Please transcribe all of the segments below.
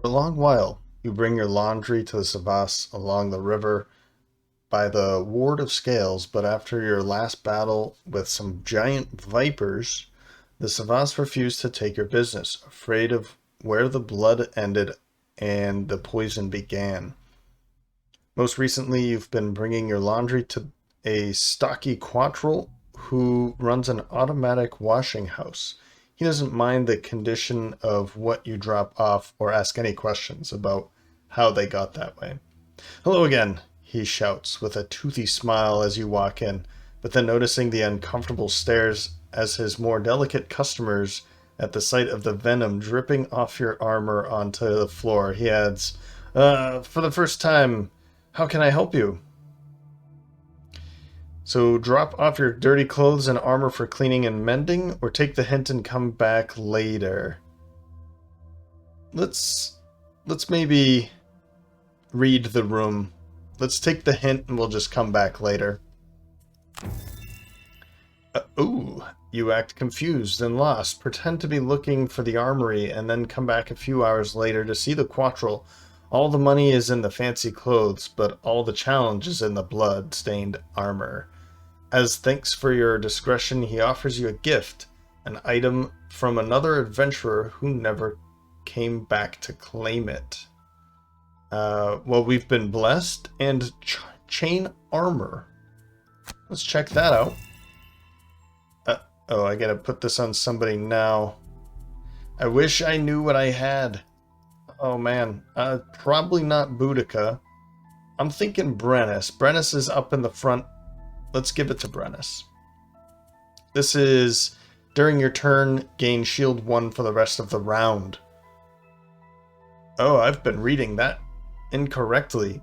For a long while, you bring your laundry to the Savas along the river by the Ward of Scales, but after your last battle with some giant vipers, the Savas refused to take your business, afraid of where the blood ended and the poison began. Most recently, you've been bringing your laundry to a stocky quattrel who runs an automatic washing house. He doesn't mind the condition of what you drop off or ask any questions about how they got that way. Hello again, he shouts with a toothy smile as you walk in, but then noticing the uncomfortable stares as his more delicate customers at the sight of the venom dripping off your armor onto the floor, he adds, for the first time, how can I help you? So drop off your dirty clothes and armor for cleaning and mending, or take the hint and come back later. Let's maybe read the room. Let's take the hint and we'll just come back later. Ooh, you act confused and lost. Pretend to be looking for the armory and then come back a few hours later to see the quattrel. All the money is in the fancy clothes, but all the challenge is in the blood-stained armor. As thanks for your discretion, he offers you a gift, an item from another adventurer who never came back to claim it. Well, we've been blessed, and chain armor. Let's check that out. Oh, I gotta put this on somebody now. I wish I knew what I had. Oh man, probably not Boudica. I'm thinking Brennus. Brennus is up in the front. Let's give it to Brennus. This is, during your turn, gain shield 1 for the rest of the round. Oh, I've been reading that incorrectly.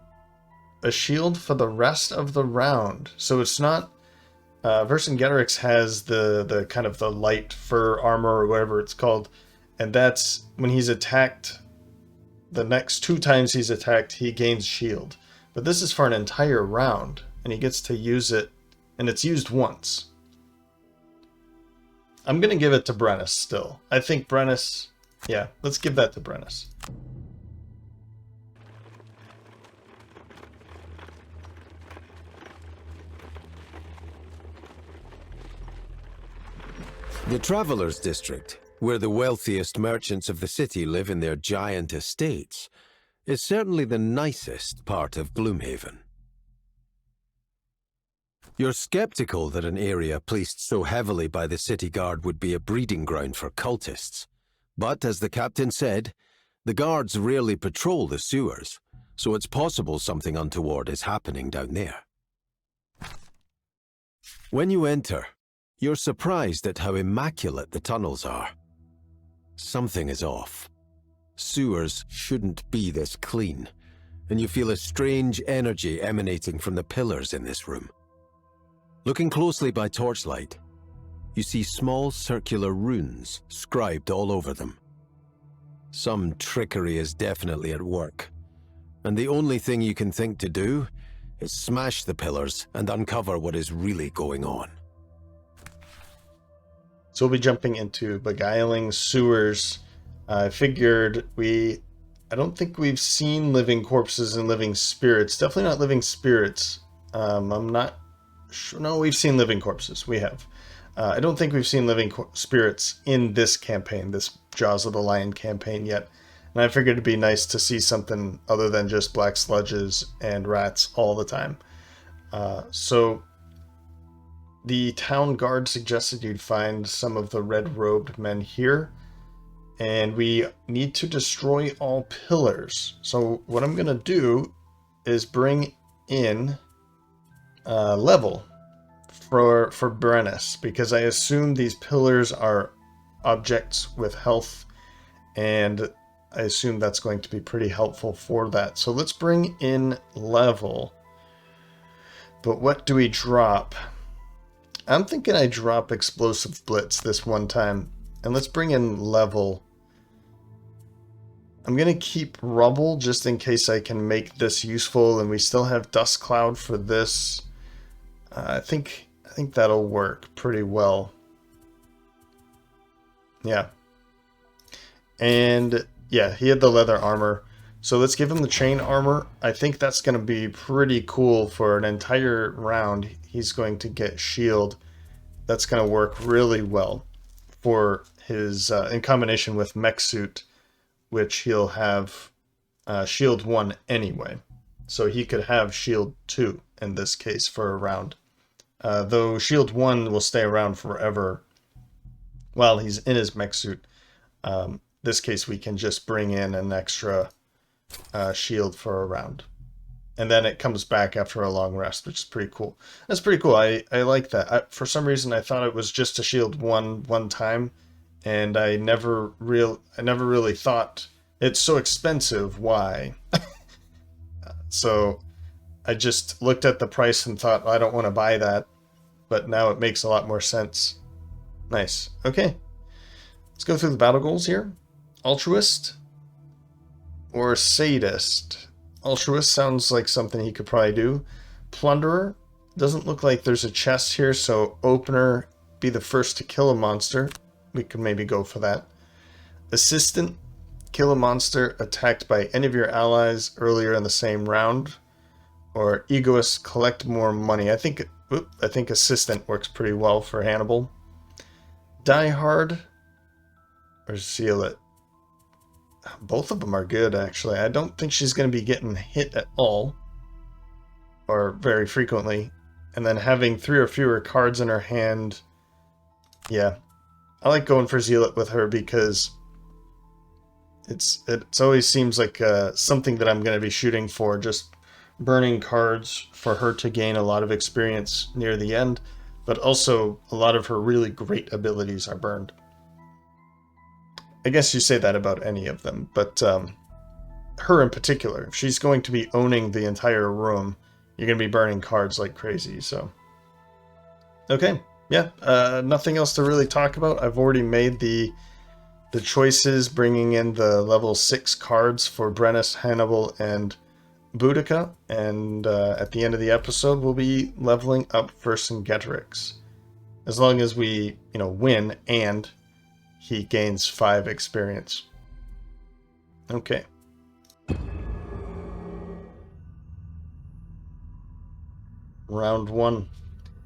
A shield for the rest of the round. So it's not... Vercingetorix has the kind of the light fur armor or whatever it's called. And that's when he's attacked... The next 2 times he's attacked, he gains shield. But this is for an entire round, and he gets to use it, and it's used once. I'm going to give it to Brennus still. I think Brennus... Yeah, let's give that to Brennus. The Travelers' District, where the wealthiest merchants of the city live in their giant estates, is certainly the nicest part of Gloomhaven. You're skeptical that an area placed so heavily by the city guard would be a breeding ground for cultists. But, as the captain said, the guards rarely patrol the sewers, so it's possible something untoward is happening down there. When you enter, you're surprised at how immaculate the tunnels are. Something is off. Sewers shouldn't be this clean, and you feel a strange energy emanating from the pillars in this room. Looking closely by torchlight, you see small circular runes scribed all over them. Some trickery is definitely at work, and the only thing you can think to do is smash the pillars and uncover what is really going on. So we'll be jumping into Beguiling sewers. I figured I don't think we've seen living corpses and living spirits. Definitely not living spirits. I'm not sure. No, we've seen living corpses. We have. I don't think we've seen living spirits in this campaign, this Jaws of the Lion campaign yet. And I figured it'd be nice to see something other than just black sludges and rats all the time. So the town guard suggested you'd find some of the red-robed men here. And we need to destroy all pillars. So what I'm going to do is bring in level for Brennus, because I assume these pillars are objects with health, and I assume that's going to be pretty helpful for that. So let's bring in level. But what do we drop? I'm thinking I drop Explosive Blitz this one time. And let's bring in level. I'm going to keep Rubble just in case I can make this useful, and we still have Dust Cloud for this. I think that'll work pretty well. Yeah. And Yeah, he had the leather armor. So let's give him the chain armor. I think that's going to be pretty cool for an entire round. He's going to get shield. That's going to work really well for his, in combination with mech suit, which he'll have shield 1 anyway. So he could have shield 2 in this case for a round. Though shield 1 will stay around forever while he's in his mech suit. This case we can just bring in an extra shield for a round. And then it comes back after a long rest, which is pretty cool. That's pretty cool. I like that. For some reason, I thought it was just a shield one time, and I never really thought it's so expensive. Why? So I just looked at the price and thought, well, I don't want to buy that. But now it makes a lot more sense. Nice. Okay. Let's go through the battle goals here. Altruist or sadist? Altruist sounds like something he could probably do. Plunderer. Doesn't look like there's a chest here, so opener, be the first to kill a monster. We could maybe go for that. Assistant. Kill a monster attacked by any of your allies earlier in the same round. Or egoist, collect more money. I think assistant works pretty well for Hannibal. Die Hard or Zealot. Both of them are good, actually. I don't think she's going to be getting hit at all, or very frequently. And then having 3 or fewer cards in her hand, yeah. I like going for Zealot with her because it always seems like something that I'm going to be shooting for, just burning cards for her to gain a lot of experience near the end, but also a lot of her really great abilities are burned. I guess you say that about any of them, but her in particular, if she's going to be owning the entire room, you're going to be burning cards like crazy, so. Okay, yeah, nothing else to really talk about. I've already made the choices, bringing in the level 6 cards for Brennus, Hannibal, and Boudica, and at the end of the episode, we'll be leveling up Vercingetorix. As long as we, win and he gains 5 experience. Okay. Round 1.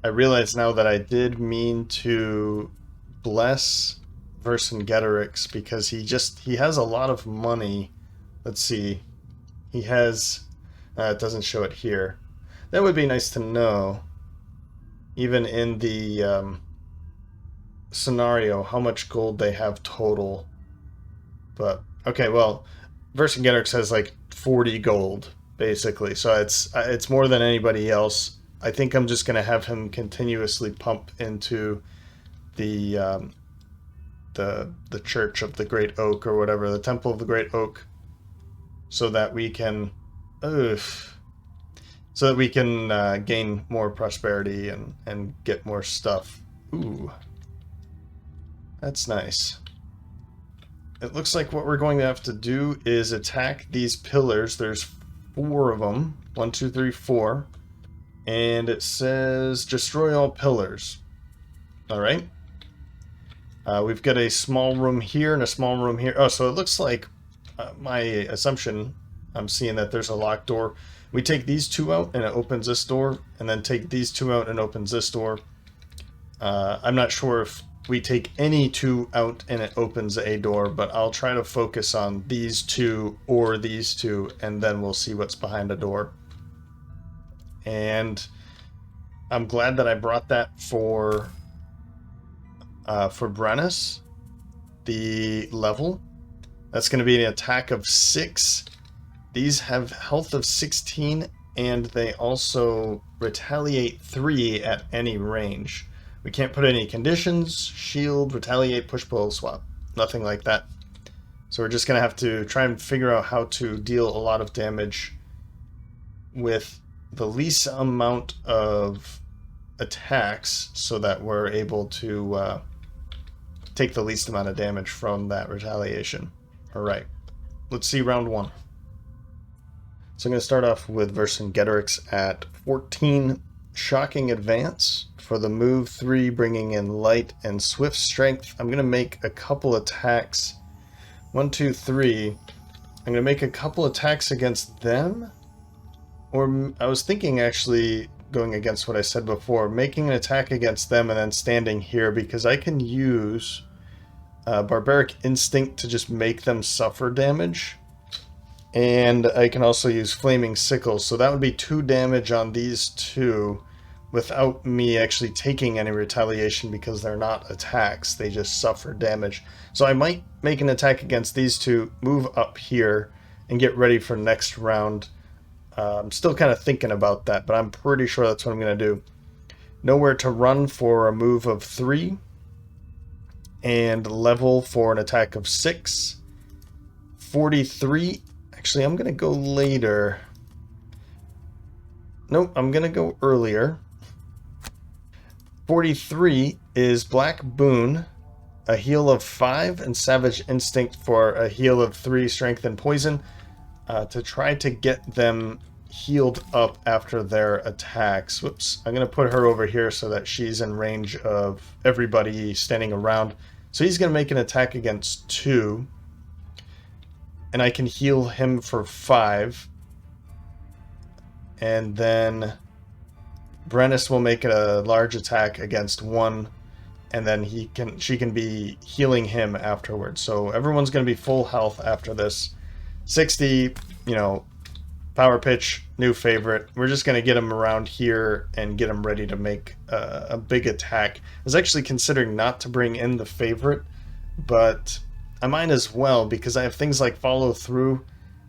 I realize now that I did mean to bless Vercingetorix because he has a lot of money. Let's see. He has... it doesn't show it here. That would be nice to know. Even in the scenario, how much gold they have total. But, okay, well, Vercingetorix has like 40 gold, basically. So it's more than anybody else. I think I'm just going to have him continuously pump into the Church of the Great Oak, or whatever, the Temple of the Great Oak, so that we can gain more prosperity and get more stuff. Ooh, that's nice. It looks like what we're going to have to do is attack these pillars. There's 4 of them. 1, 2, 3, 4. And it says destroy all pillars. Alright. We've got a small room here and a small room here. Oh, so it looks like my assumption, I'm seeing that there's a locked door. We take these 2 out and it opens this door, and then take these 2 out and opens this door. I'm not sure if we take any 2 out and it opens a door, but I'll try to focus on these 2 or these 2, and then we'll see what's behind a door. And I'm glad that I brought that for Brennus, the level. That's going to be an attack of 6. These have health of 16, and they also retaliate 3 at any range. We can't put any conditions, shield, retaliate, push, pull, swap. Nothing like that. So we're just going to have to try and figure out how to deal a lot of damage with the least amount of attacks, so that we're able to take the least amount of damage from that retaliation. Alright, let's see round 1. So I'm going to start off with Vercingetorix at 14 shocking advance. For the move 3, bringing in light and swift strength, I'm going to make a couple attacks 1, 2, 3. I'm going to make a couple attacks against them. Or I was thinking actually going against what I said before, making an attack against them and then standing here because I can use Barbaric Instinct to just make them suffer damage. And I can also use Flaming Sickle, so that would be 2 damage on these two without me actually taking any retaliation because they're not attacks, they just suffer damage. So I might make an attack against these two, move up here, and get ready for next round. I'm still kind of thinking about that, but I'm pretty sure that's what I'm going to do. Nowhere to run for a move of 3, and level for an attack of 6. 43. Actually, I'm going to go later. Nope, I'm going to go earlier. 43 is Black Boon, a heal of 5, and Savage Instinct for a heal of 3 strength and poison, to try to get them healed up after their attacks. Whoops, I'm going to put her over here so that she's in range of everybody standing around. So he's going to make an attack against 2. And I can heal him for 5. And then Brennus will make a large attack against 1. And then she can be healing him afterwards. So everyone's going to be full health after this. 60, you know, power pitch, new favorite. We're just going to get him around here and get him ready to make a big attack. I was actually considering not to bring in the favorite, but I might as well because I have things like follow through,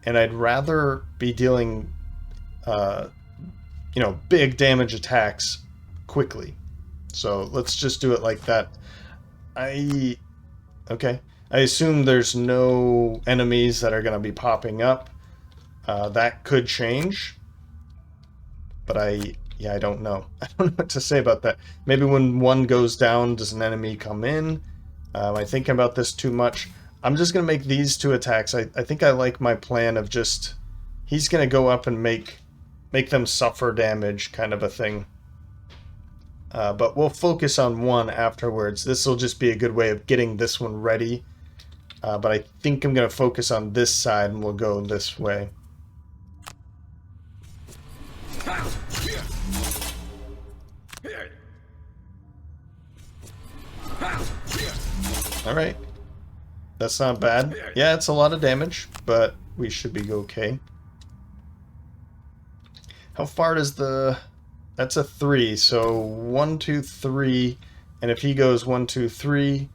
and I'd rather be dealing, you know, big damage attacks quickly. So let's just do it like that. Okay. I assume there's no enemies that are going to be popping up. That could change, but I don't know. I don't know what to say about that. Maybe when one goes down, does an enemy come in? Am I thinking about this too much? I'm just going to make these 2 attacks. I think I like my plan of just... He's going to go up and make them suffer damage, kind of a thing. But we'll focus on 1 afterwards. This will just be a good way of getting this one ready. But I think I'm going to focus on this side, and we'll go this way. Alright. That's not bad. Yeah, it's a lot of damage, but we should be okay. How far does the... That's a 3, so 1, 2, 3, and if he goes 1, 2, 3,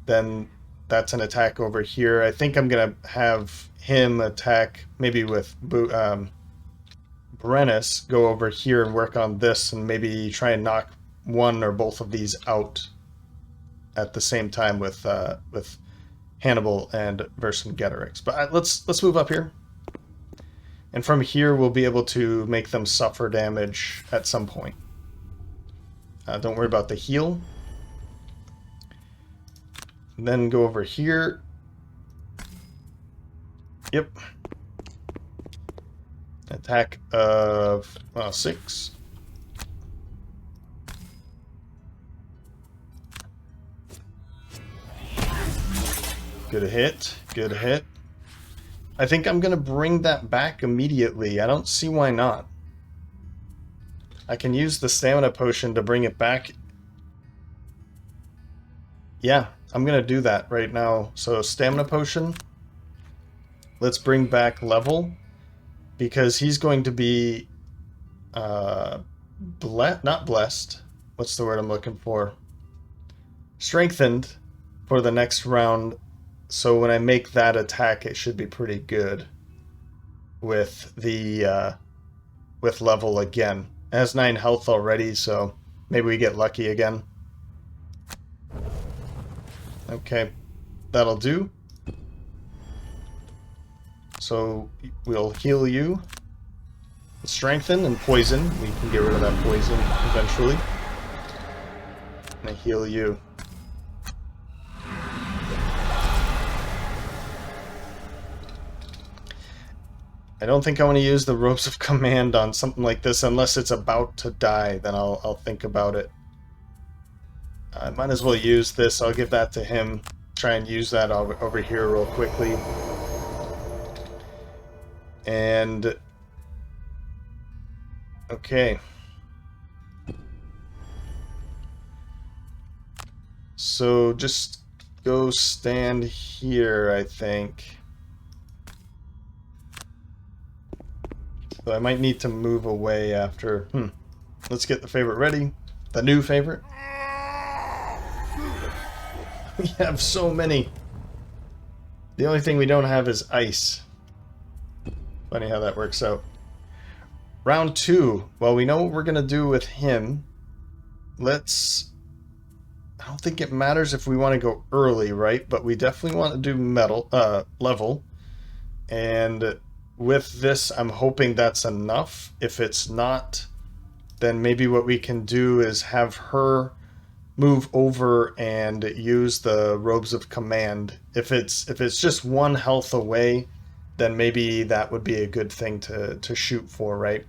then that's an attack over here. I think I'm going to have him attack, maybe with Brennus, go over here and work on this, and maybe try and knock one or both of these out at the same time with Hannibal and Vercingetorix. But let's move up here. And from here, we'll be able to make them suffer damage at some point. Don't worry about the heal. And then go over here. Yep. Attack of 6. Good hit. Good hit. I think I'm going to bring that back immediately. I don't see why not. I can use the stamina potion to bring it back. Yeah, I'm going to do that right now. So stamina potion. Let's bring back level. Because he's going to be not blessed. What's the word I'm looking for? Strengthened for the next round. So when I make that attack, it should be pretty good with the with level again. It has 9 health already, so maybe we get lucky again. Okay, that'll do. So we'll heal you. Strengthen and poison. We can get rid of that poison eventually. And I heal you. I don't think I want to use the ropes of command on something like this unless it's about to die. Then I'll think about it. I might as well use this. I'll give that to him. try and use that over here real quickly. And okay. So just go stand here, I think. So I might need to move away after. Let's get the favorite ready. The new favorite. We have so many. The only thing we don't have is ice. Funny how that works out. Round 2. Well, we know what we're going to do with him. Let's... I don't think it matters if we want to go early, right? But we definitely want to do level. And with this, I'm hoping that's enough. If it's not, then maybe what we can do is have her move over and use the robes of command. If it's just 1 health away, then maybe that would be a good thing to shoot for, right?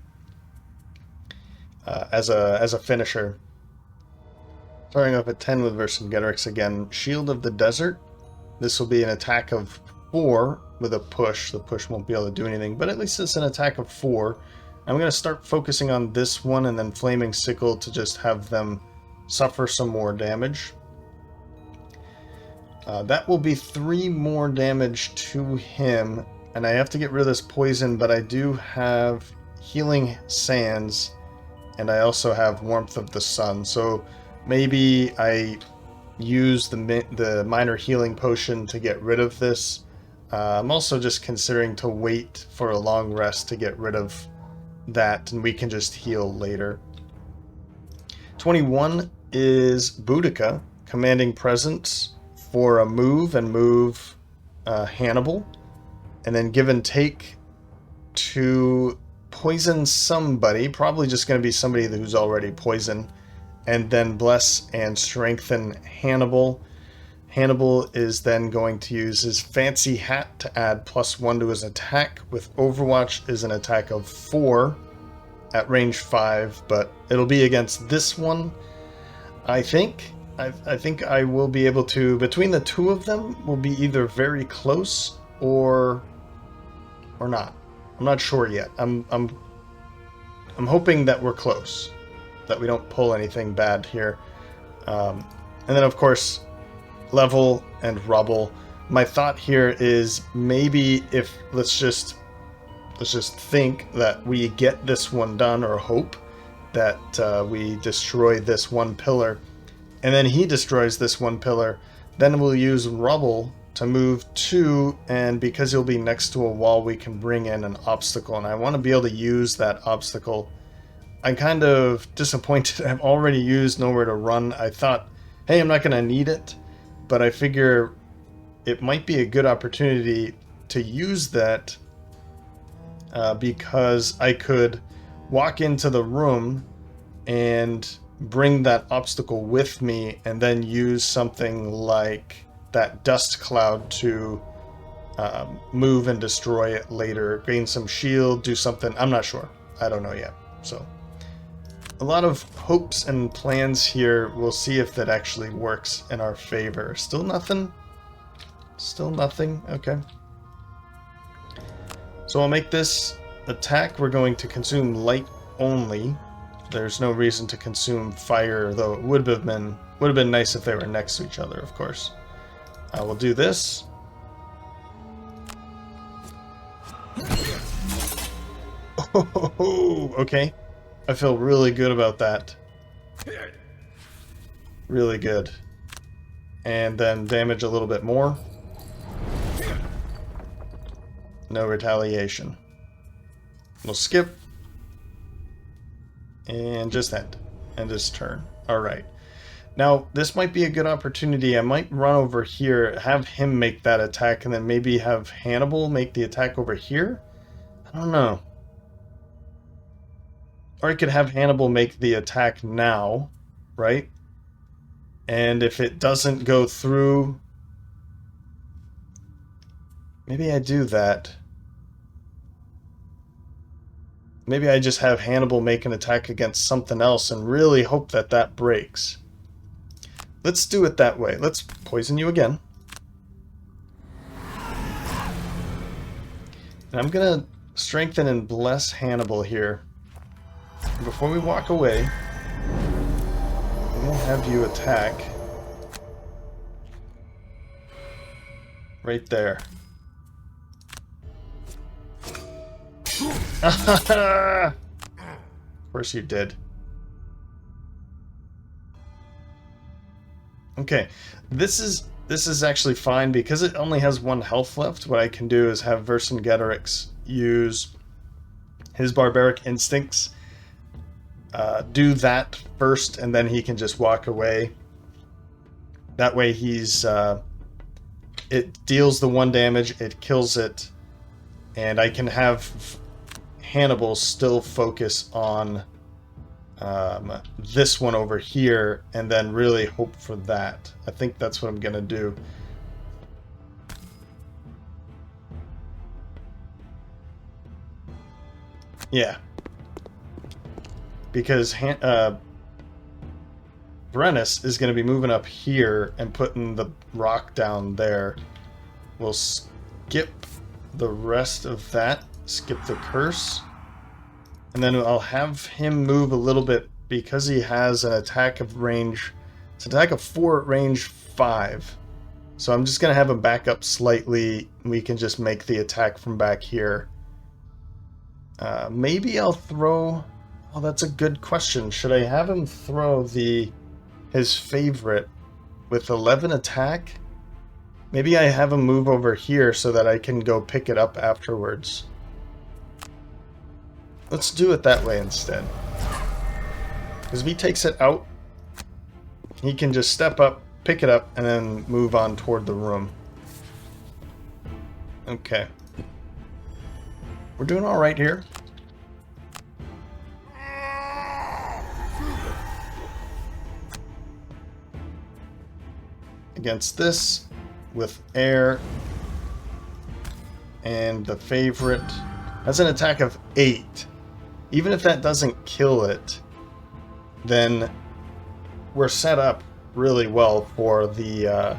As a finisher. Starting off at 10 with Vercingetorix again. Shield of the Desert. This will be an attack of 4 with a push. The push won't be able to do anything, but at least it's an attack of 4. I'm going to start focusing on this one and then Flaming Sickle to just have them suffer some more damage. That will be 3 more damage to him, and I have to get rid of this poison, but I do have Healing Sands, and I also have Warmth of the Sun, so maybe I use the minor healing potion to get rid of this. I'm also just considering to wait for a long rest to get rid of that, and we can just heal later. 21 is Boudica, commanding presence for a move and move Hannibal, and then give and take to poison somebody, probably just going to be somebody who's already poisoned, and then bless and strengthen Hannibal. Hannibal is then going to use his fancy hat to add +1 to his attack. With Overwatch is an attack of 4 at range 5, but it'll be against this one. I think I will be able to, between the 2 of them, will be either very close or not. I'm not sure yet. I'm hoping that we're close, that we don't pull anything bad here. And then of course, level and rubble. My thought here is maybe if let's just think that we get this one done, or hope that we destroy this 1 pillar, and then he destroys this 1 pillar. Then we'll use rubble to move 2, and because he'll be next to a wall, we can bring in an obstacle, and I want to be able to use that obstacle. I'm kind of disappointed I've already used Nowhere to Run. I thought, hey, I'm not going to need it, but I figure it might be a good opportunity to use that because I could walk into the room and bring that obstacle with me and then use something like that dust cloud to move and destroy it later. Gain some shield, do something. I'm not sure. I don't know yet. So a lot of hopes and plans here. We'll see if that actually works in our favor. Still nothing? Still nothing? Okay. So I'll make this attack. We're going to consume light only. There's no reason to consume fire, though it would have been nice if they were next to each other, of course. We'll do this. Oh, okay. I feel really good about that. Really good. And then damage a little bit more. No retaliation. We'll skip. And just end. End his turn. Alright. Now, this might be a good opportunity. I might run over here, have him make that attack, and then maybe have Hannibal make the attack over here? I don't know. Or I could have Hannibal make the attack now, right? And if it doesn't go through... Maybe I do that. Maybe I just have Hannibal make an attack against something else and really hope that that breaks. Let's do it that way. Let's poison you again. And I'm gonna strengthen and bless Hannibal here. Before we walk away, I'm gonna have you attack. Right there. Of course you did. Okay, this is actually fine because it only has 1 health left. What I can do is have Vercingetorix use his barbaric instincts, do that first, and then he can just walk away. That way he's it deals the 1 damage, it kills it, and I can have Hannibal still focus on this one over here, and then really hope for that. I think that's what I'm gonna do. Yeah. Because Brennus is going to be moving up here and putting the rock down there. We'll skip the rest of that. Skip the curse. And then I'll have him move a little bit because he has an attack of range. It's an attack of 4 at range 5. So I'm just going to have him back up slightly. We can just make the attack from back here. Maybe I'll throw... Oh, that's a good question. Should I have him throw his favorite with 11 attack? Maybe I have him move over here so that I can go pick it up afterwards. Let's do it that way instead. Because if he takes it out, he can just step up, pick it up, and then move on toward the room. Okay. We're doing all right here. Against this, with air, and the favorite. That's an attack of 8. Even if that doesn't kill it, then we're set up really well for the,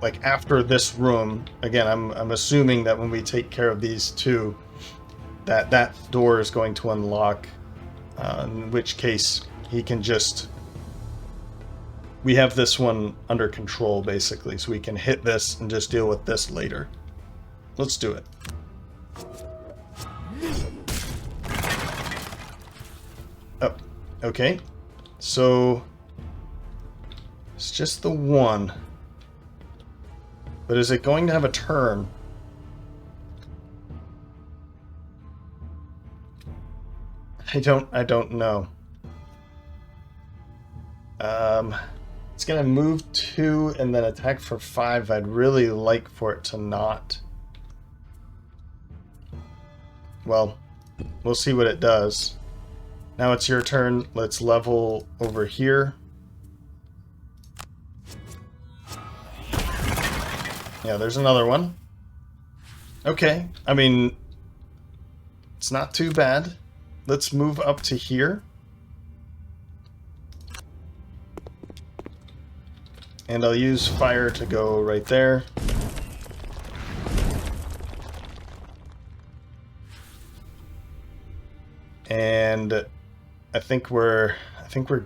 like after this room. Again, I'm assuming that when we take care of these 2, that door is going to unlock, in which case he can just... We have this one under control, basically, so we can hit this and just deal with this later. Let's do it. Oh, okay. So, it's just the 1. But is it going to have a turn? I don't know. It's gonna move 2 and then attack for 5. I'd really like for it to not. Well, we'll see what it does. Now it's your turn. Let's level over here. Yeah, there's another one. Okay, I mean, it's not too bad. Let's move up to here. And I'll use fire to go right there. And I think we're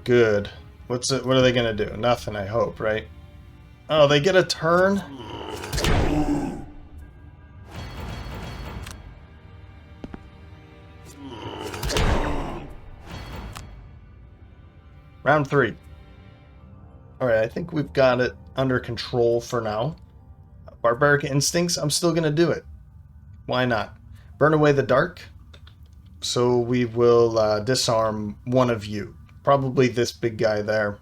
good. What are they gonna do? Nothing, I hope, right? Oh, they get a turn? Round 3. Alright, I think we've got it under control for now. Barbaric Instincts, I'm still going to do it. Why not? Burn away the dark. So we will disarm one of you. Probably this big guy there.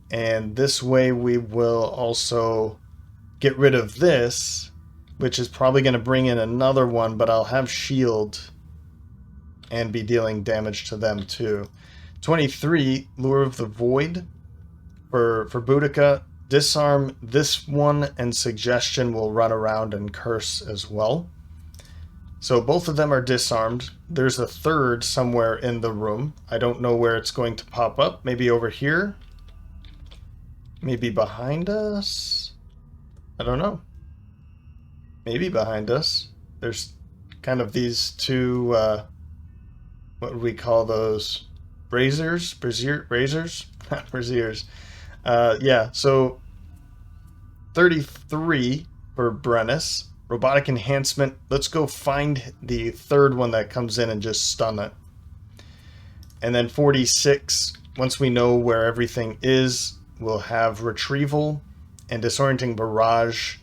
And this way we will also get rid of this, which is probably going to bring in another one, but I'll have shield and be dealing damage to them too. 23, Lure of the Void. For Boudica, disarm this one, and Suggestion will run around and curse as well. So both of them are disarmed. There's a third somewhere in the room. I don't know where it's going to pop up. Maybe over here? Maybe behind us? I don't know. Maybe behind us. There's kind of these two, what would we call those? Razors? Razors? Not braziers. Yeah, so 33 for Brennus. Robotic enhancement. Let's go find the third one that comes in and just stun it. And then 46, once we know where everything is, we'll have retrieval and disorienting barrage.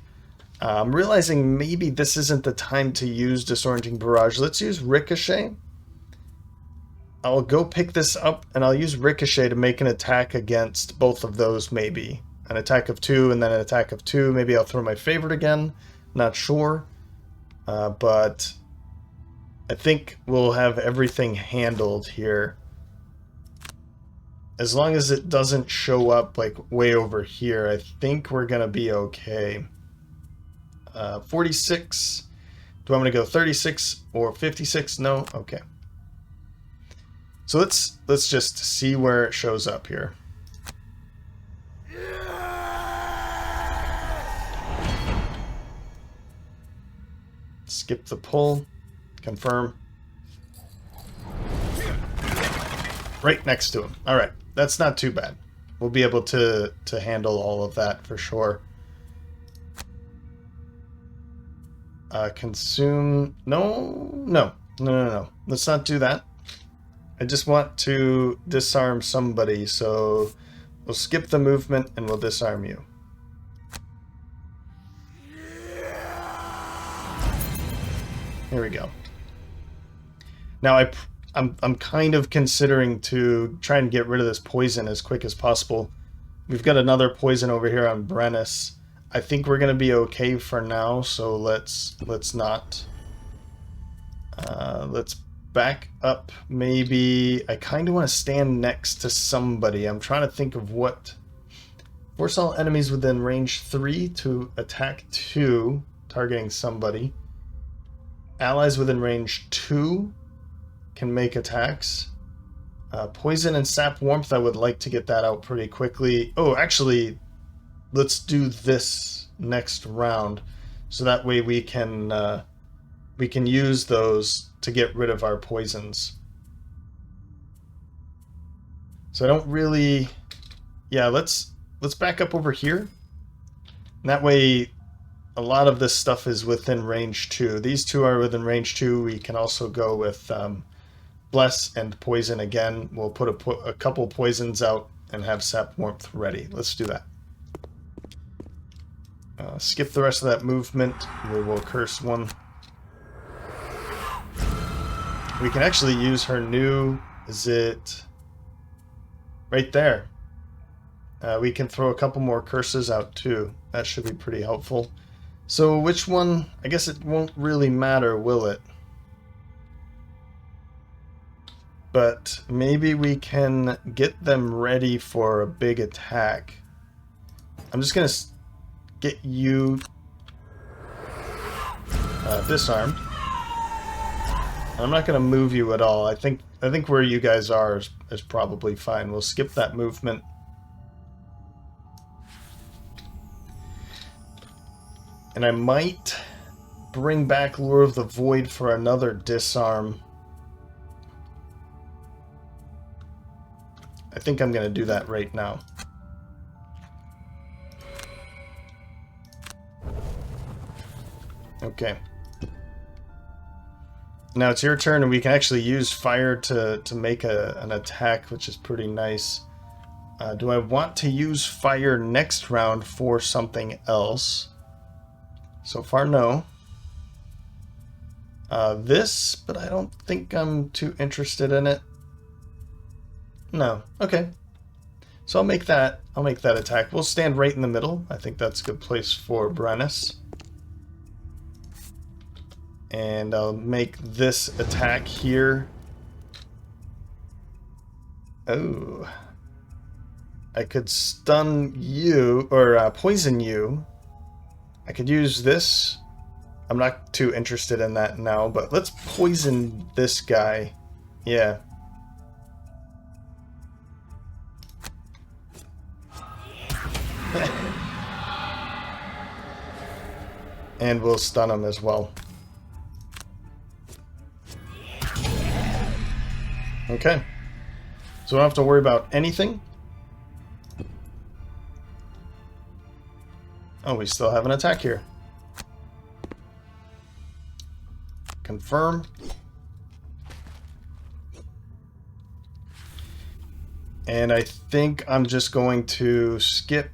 I'm realizing maybe this isn't the time to use disorienting barrage. Let's use ricochet. I'll go pick this up and I'll use ricochet to make an attack against both of those, maybe. An attack of 2 and then an attack of 2. Maybe I'll throw my favorite again. Not sure. But I think we'll have everything handled here. As long as it doesn't show up like way over here, I think we're going to be okay. 46. Do I want to go 36 or 56? No? Okay. So let's just see where it shows up here. Skip the pull. Confirm. Right next to him. All right. That's not too bad. We'll be able to handle all of that for sure. Consume. No. Let's not do that. I just want to disarm somebody, so we'll skip the movement and we'll disarm you. Here we go. Now I'm kind of considering to try and get rid of this poison as quick as possible. We've got another poison over here on Brennus. I think we're gonna be okay for now, so let's not. Let's back up. Maybe I kind of want to stand next to somebody. I'm trying to think of what. Force all enemies within range 3 to attack 2, targeting somebody. Allies within range 2 can make attacks. Poison and sap warmth, I would like to get that out pretty quickly. Oh, actually, let's do this next round, so that way we can use those to get rid of our poisons. So I don't really... Yeah, let's back up over here. And that way, a lot of this stuff is within range 2. These two are within range 2. We can also go with Bless and Poison again. We'll put a couple poisons out and have Sap Warmth ready. Let's do that. Skip the rest of that movement. We will curse one. We can actually use her new... Is it... Right there. We can throw a couple more curses out too. That should be pretty helpful. So which one? I guess it won't really matter, will it? But maybe we can get them ready for a big attack. I'm just going to get you disarmed. I'm not going to move you at all. I think where you guys are is probably fine. We'll skip that movement. And I might bring back Lure of the Void for another disarm. I think I'm going to do that right now. Okay. Now it's your turn, and we can actually use fire to make an attack, which is pretty nice. Do I want to use fire next round for something else? So far, no. This, but I don't think I'm too interested in it. No. Okay. So I'll make that attack. We'll stand right in the middle. I think that's a good place for Brennus. And I'll make this attack here. Oh. I could stun you, or poison you. I could use this. I'm not too interested in that now, but let's poison this guy. Yeah. And we'll stun him as well. Okay. So we don't have to worry about anything. Oh, we still have an attack here. Confirm. And I think I'm just going to skip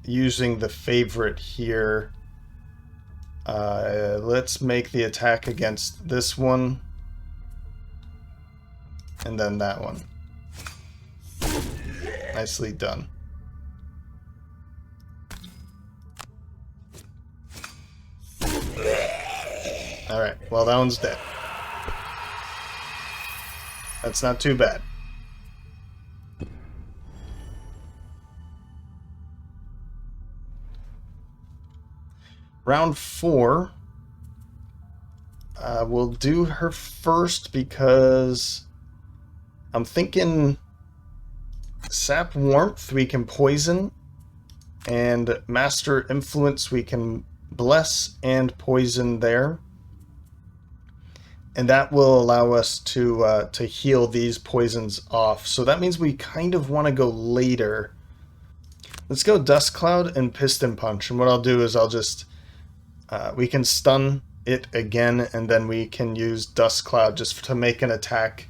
using the favorite here. Let's make the attack against this one. And then that one. Nicely done. Alright, well that one's dead. That's not too bad. Round 4. We'll do her first because I'm thinking sap warmth we can poison, and master influence we can bless and poison there. And that will allow us to heal these poisons off. So that means we kind of want to go later. Let's go Dust Cloud and Piston Punch. And what I'll do is I'll just... we can stun it again, and then we can use Dust Cloud just to make an attack.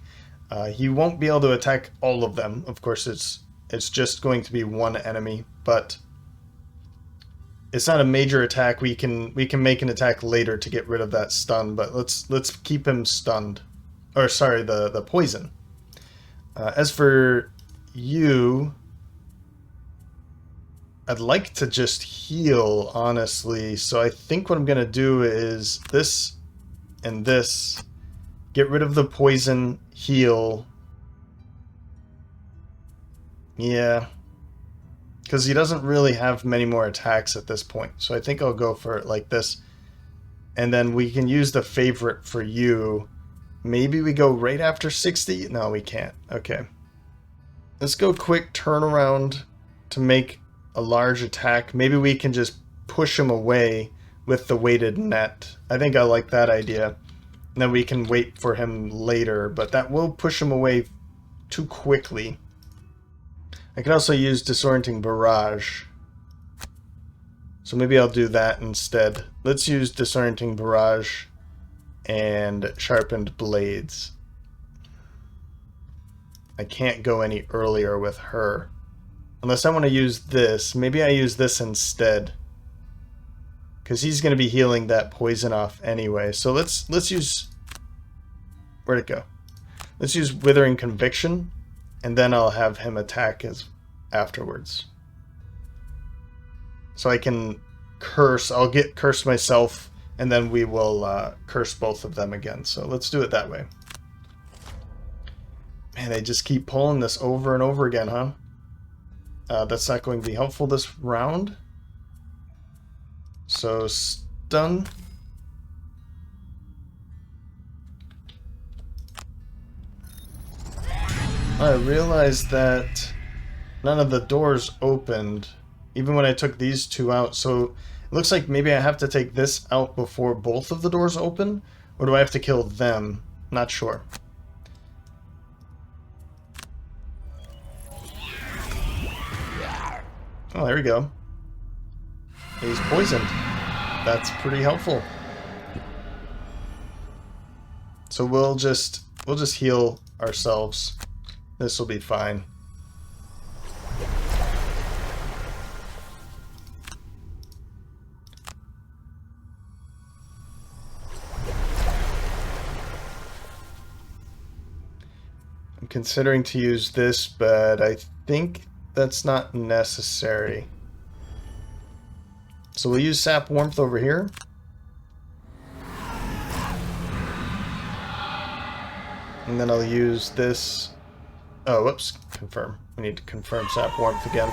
He won't be able to attack all of them. Of course, it's just going to be one enemy, but it's not a major attack. We can make an attack later to get rid of that stun, but let's keep him stunned. Or sorry, the poison. As for you, I'd like to just heal, honestly. So I think what I'm going to do is this and this. Get rid of the poison, heal. Yeah. Because he doesn't really have many more attacks at this point. So I think I'll go for it like this. And then we can use the favorite for you. Maybe we go right after 60? No, we can't. Okay. Let's go quick turnaround to make a large attack. Maybe we can just push him away with the weighted net. I think I like that idea. And then we can wait for him later, but that will push him away too quickly. I can also use Disorienting Barrage. So maybe I'll do that instead. Let's use Disorienting Barrage and Sharpened Blades. I can't go any earlier with her. Unless I want to use this. Maybe I use this instead. Because he's going to be healing that poison off anyway. So let's use... Where'd it go? Let's use Withering Conviction. And then I'll have him attack afterwards. So I can curse. I'll get curse myself. And then we will curse both of them again. So let's do it that way. Man, they just keep pulling this over and over again, huh? That's not going to be helpful this round. So stun. I realized that none of the doors opened, even when I took these two out. So it looks like maybe I have to take this out before both of the doors open, or do I have to kill them? Not sure. Oh, there we go. He's poisoned. That's pretty helpful. So we'll just heal ourselves. This will be fine. I'm considering to use this, but I think that's not necessary. So we'll use Sap Warmth over here. And then I'll use this. Oh, whoops. Confirm. We need to confirm Sap Warmth again.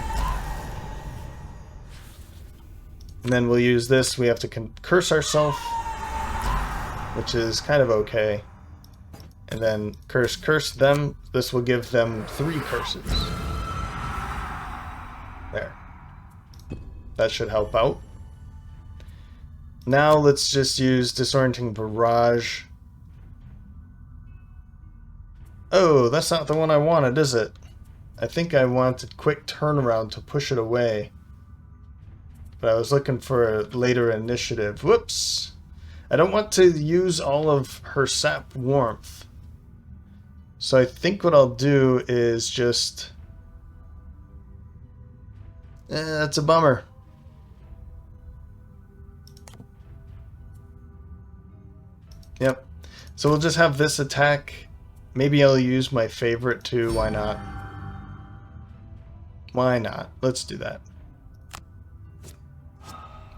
And then we'll use this. We have to curse ourselves, which is kind of okay. And then curse them. This will give them 3 curses. There. That should help out. Now let's just use Disorienting Barrage. Oh, that's not the one I wanted, is it? I think I wanted quick turnaround to push it away. But I was looking for a later initiative. Whoops! I don't want to use all of her sap warmth. So I think what I'll do is just... that's a bummer. Yep. So we'll just have this attack. Maybe I'll use my favorite too. Why not? Why not? Let's do that.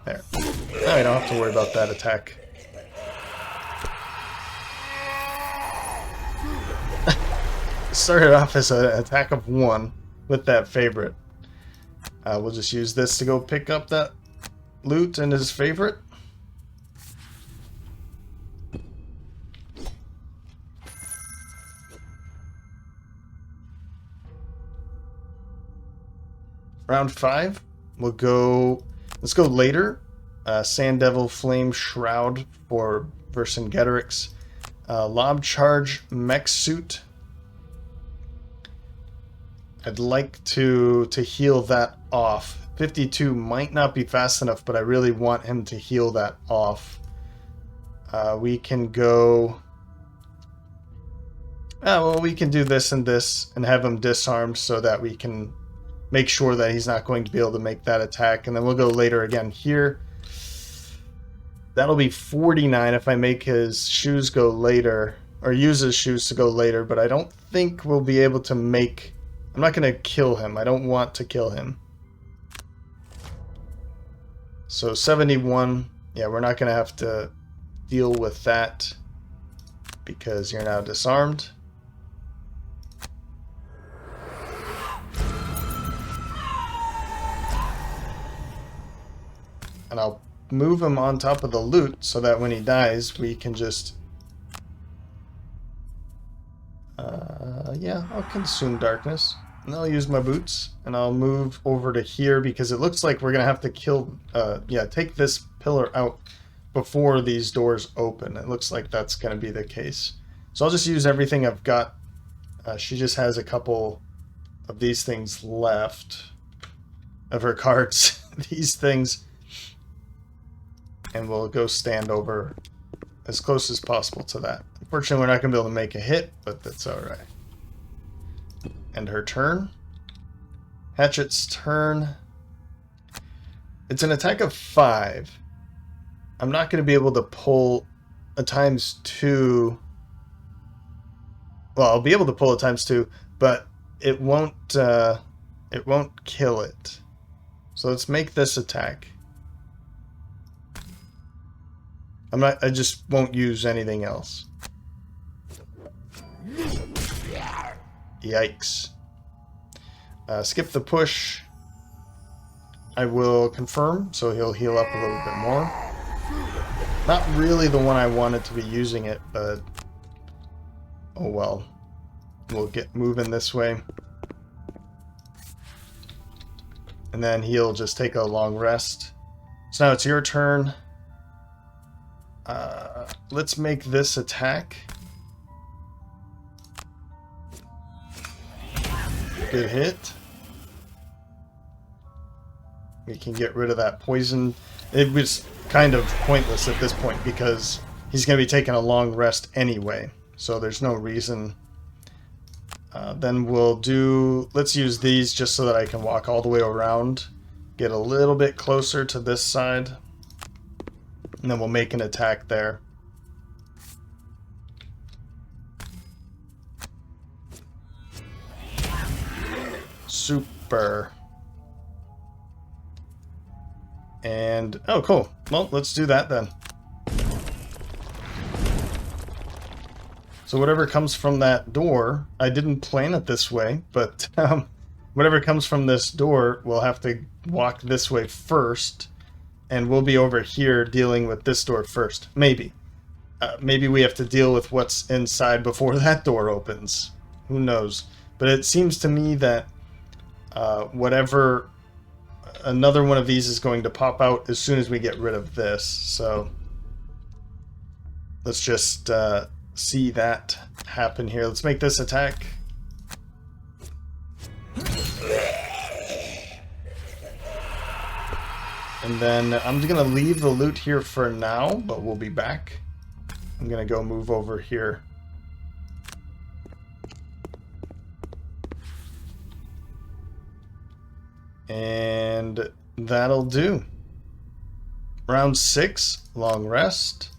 There. Now I don't have to worry about that attack. Started off as an attack of 1 with that favorite. We'll just use this to go pick up that loot and his favorite. Round 5. We'll go... Let's go later. Sand Devil Flame Shroud for Vercingetorix. Lob Charge Mech Suit. I'd like to heal that off. 52 might not be fast enough, but I really want him to heal that off. We can go... well, we can do this and this and have him disarmed so that we can make sure that he's not going to be able to make that attack. And then we'll go later again here. That'll be 49 if I make his shoes go later, or use his shoes to go later, but I don't think we'll be able to make... I'm not going to kill him. I don't want to kill him. So 71, yeah, we're not going to have to deal with that because you're now disarmed. And I'll move him on top of the loot so that when he dies, we can just... yeah, I'll consume darkness. And I'll use my boots. And I'll move over to here because it looks like we're going to have to kill... take this pillar out before these doors open. It looks like that's going to be the case. So I'll just use everything I've got. She just has a couple of these things left. Of her cards. These things... And we'll go stand over as close as possible to that. Unfortunately, we're not going to be able to make a hit, but that's alright. And her turn. Hatchet's turn. It's an attack of 5. I'm not going to be able to pull a ×2. Well, I'll be able to pull a ×2, but it won't kill it. So let's make this attack. I just won't use anything else. Yikes. Skip the push. I will confirm, so he'll heal up a little bit more. Not really the one I wanted to be using it, but... oh well. We'll get moving this way. And then he'll just take a long rest. So now it's your turn. Let's make this attack. Good hit. We can get rid of that poison. It was kind of pointless at this point because he's going to be taking a long rest anyway. So there's no reason. Then we'll do... let's use these just so that I can walk all the way around. Get a little bit closer to this side. And then we'll make an attack there. Super. And, oh, cool. Well, let's do that then. So whatever comes from that door, I didn't plan it this way, but whatever comes from this door, we'll have to walk this way first. And we'll be over here dealing with this door first. Maybe. Maybe we have to deal with what's inside before that door opens. Who knows? But it seems to me that whatever... another one of these is going to pop out as soon as we get rid of this. So let's just see that happen here. Let's make this attack. And then I'm going to leave the loot here for now, but we'll be back. I'm going to go move over here. And that'll do. Round 6, long rest,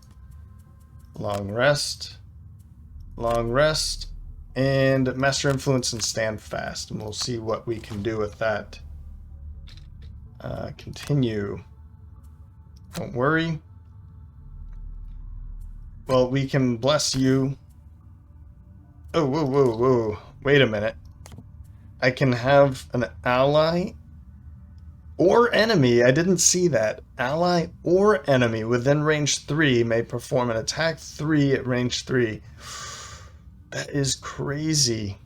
long rest, long rest, and Master Influence and Stand Fast. And we'll see what we can do with that. Continue. Don't worry. Well, we can bless you. Oh, whoa, whoa, whoa. Wait a minute. I can have an ally or enemy. I didn't see that. Ally or enemy within range 3 may perform an attack 3 at range 3. That is crazy.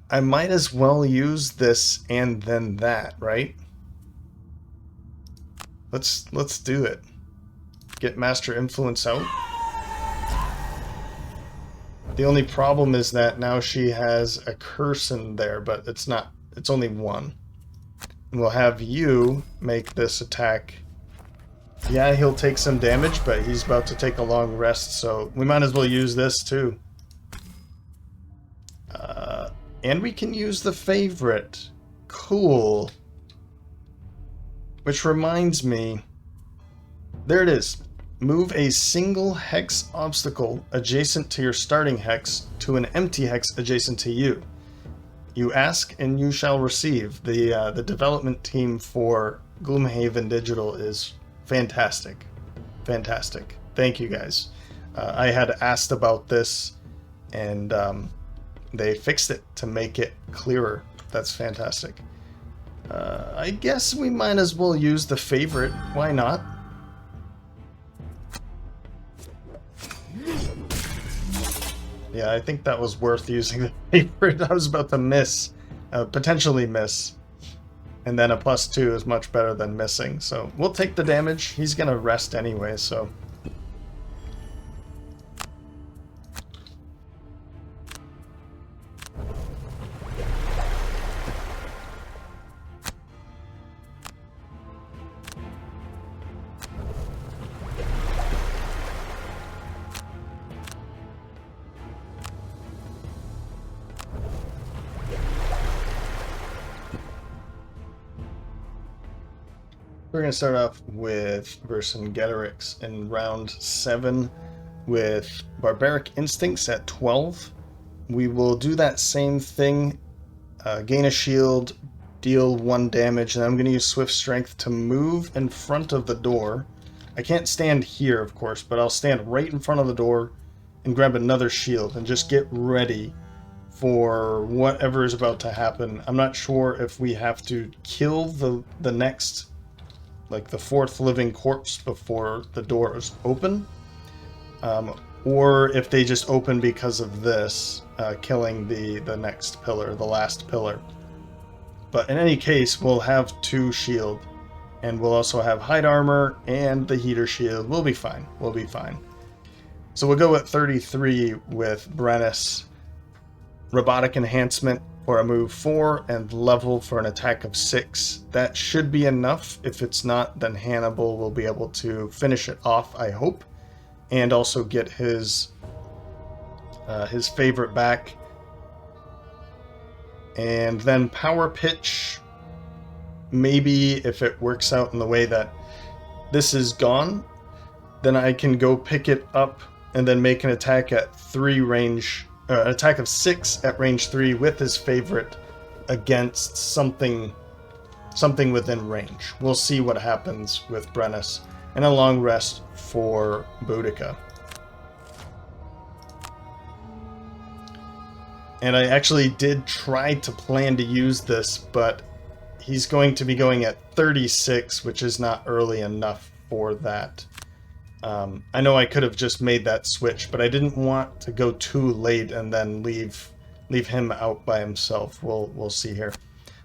I might as well use this and then that, right? Let's do it. Get Master Influence out. The only problem is that now she has a curse in there, but it's not. It's only one. And we'll have you make this attack. Yeah, he'll take some damage, but he's about to take a long rest, so we might as well use this too. And we can use the favorite. Cool. Which reminds me, there it is. Move a single hex obstacle adjacent to your starting hex to an empty hex adjacent to you. You ask and you shall receive. The development team for Gloomhaven Digital is fantastic. Fantastic. Thank you guys. I had asked about this and they fixed it to make it clearer. That's fantastic. I guess we might as well use the favorite. Why not? Yeah, I think that was worth using the favorite. I was about to miss, potentially miss. And then a +2 is much better than missing. So we'll take the damage. He's going to rest anyway, so. We're going to start off with Vercingetorix in round 7 with Barbaric Instincts at 12. We will do that same thing, gain a shield, deal 1 damage, and I'm going to use Swift Strength to move in front of the door. I can't stand here, of course, but I'll stand right in front of the door and grab another shield and just get ready for whatever is about to happen. I'm not sure if we have to kill the next, like the 4th living corpse before the doors open, or if they just open because of this, killing the next pillar, the last pillar. But in any case, we'll have 2 shield, and we'll also have hide armor and the heater shield. We'll be fine. We'll be fine. So we'll go at 33 with Brennus. Robotic enhancement for a move 4 and level for an attack of 6. That should be enough. If it's not, then Hannibal will be able to finish it off, I hope, and also get his favorite back. And then Power Pitch, maybe if it works out in the way that this is gone, then I can go pick it up and then make an attack at 3 range. An attack of 6 at range 3 with his favorite against something within range. We'll see what happens with Brennus. And a long rest for Boudica. And I actually did try to plan to use this, but he's going to be going at 36, which is not early enough for that. I know I could have just made that switch, but I didn't want to go too late and then leave him out by himself. We'll see here.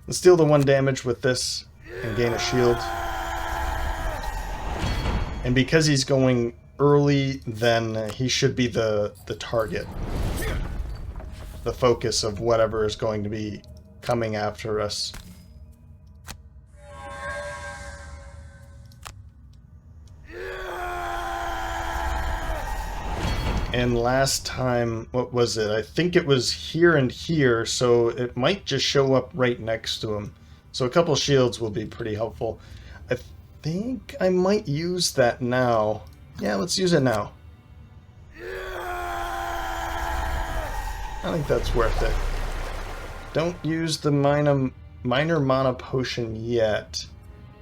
Let's deal the 1 damage with this and gain a shield. And because he's going early, then he should be the target. The focus of whatever is going to be coming after us. And last time, what was it? I think it was here and here, so it might just show up right next to him. So a couple shields will be pretty helpful. I think I might use that now. Yeah, let's use it now. I think that's worth it. Don't use the minor mana potion yet.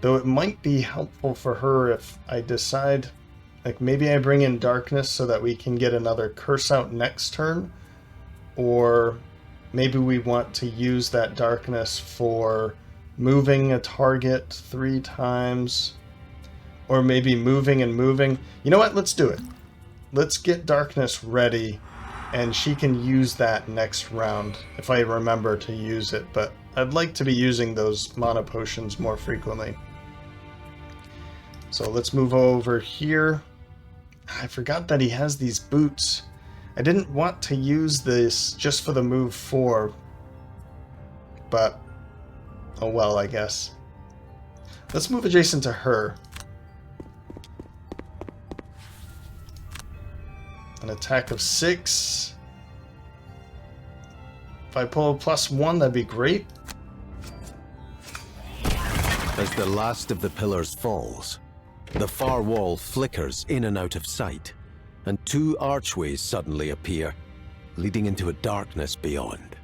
Though it might be helpful for her if I decide... Like, maybe I bring in darkness so that we can get another curse out next turn. Or maybe we want to use that darkness for moving a target 3 times. Or maybe moving and moving. You know what? Let's do it. Let's get darkness ready. And she can use that next round, if I remember to use it. But I'd like to be using those mana potions more frequently. So let's move over here. I forgot that he has these boots. I didn't want to use this just for the move 4. But, oh well, I guess. Let's move adjacent to her. An attack of 6. If I pull a +1, that'd be great. As the last of the pillars falls, the far wall flickers in and out of sight, and 2 archways suddenly appear, leading into a darkness beyond.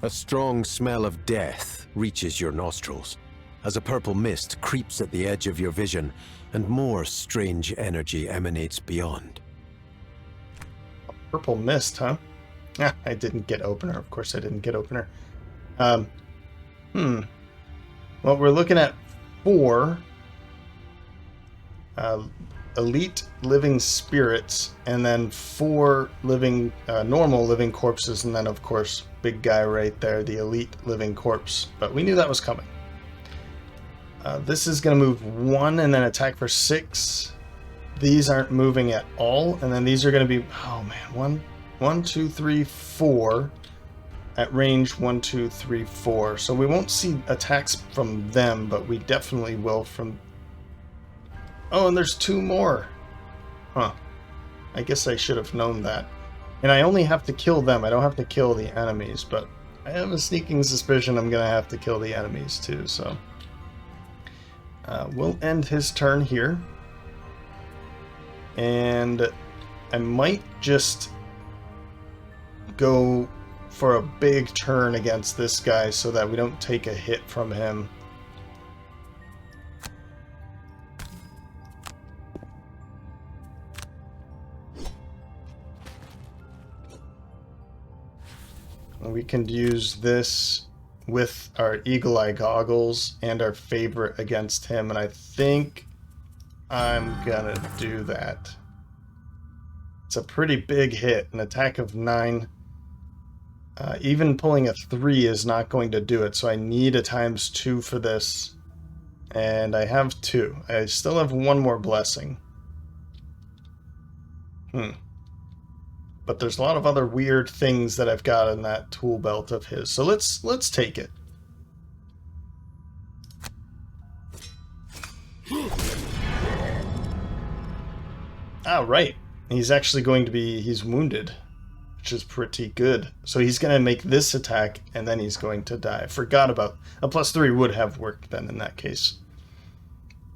A strong smell of death reaches your nostrils, as a purple mist creeps at the edge of your vision, and more strange energy emanates beyond. Purple mist, huh? Ah, I didn't get opener. Of course I didn't get opener. Well, we're looking at 4 elite living spirits, and then 4 living, normal living corpses, and then, of course, big guy right there, the elite living corpse. But we knew that was coming. This is going to move 1 and then attack for 6. These aren't moving at all, and then these are going to be, oh man, 1, 2, 3, 4 at range 1, 2, 3, 4. So we won't see attacks from them, but we definitely will from... Oh, and there's 2 more. Huh. I guess I should have known that. And I only have to kill them. I don't have to kill the enemies, but I have a sneaking suspicion I'm going to have to kill the enemies too, so... we'll end his turn here. And I might just go for a big turn against this guy so that we don't take a hit from him. We can use this with our eagle eye goggles and our favorite against him, and I think I'm gonna do that. It's a pretty big hit, an attack of 9. Even pulling a 3 is not going to do it, so I need a ×2 for this. And I have 2. I still have 1 more blessing. But there's a lot of other weird things that I've got in that tool belt of his. So let's take it. Ah, right. He's actually going to be... He's wounded, which is pretty good. So he's going to make this attack, and then he's going to die. I forgot about... A +3 would have worked then in that case.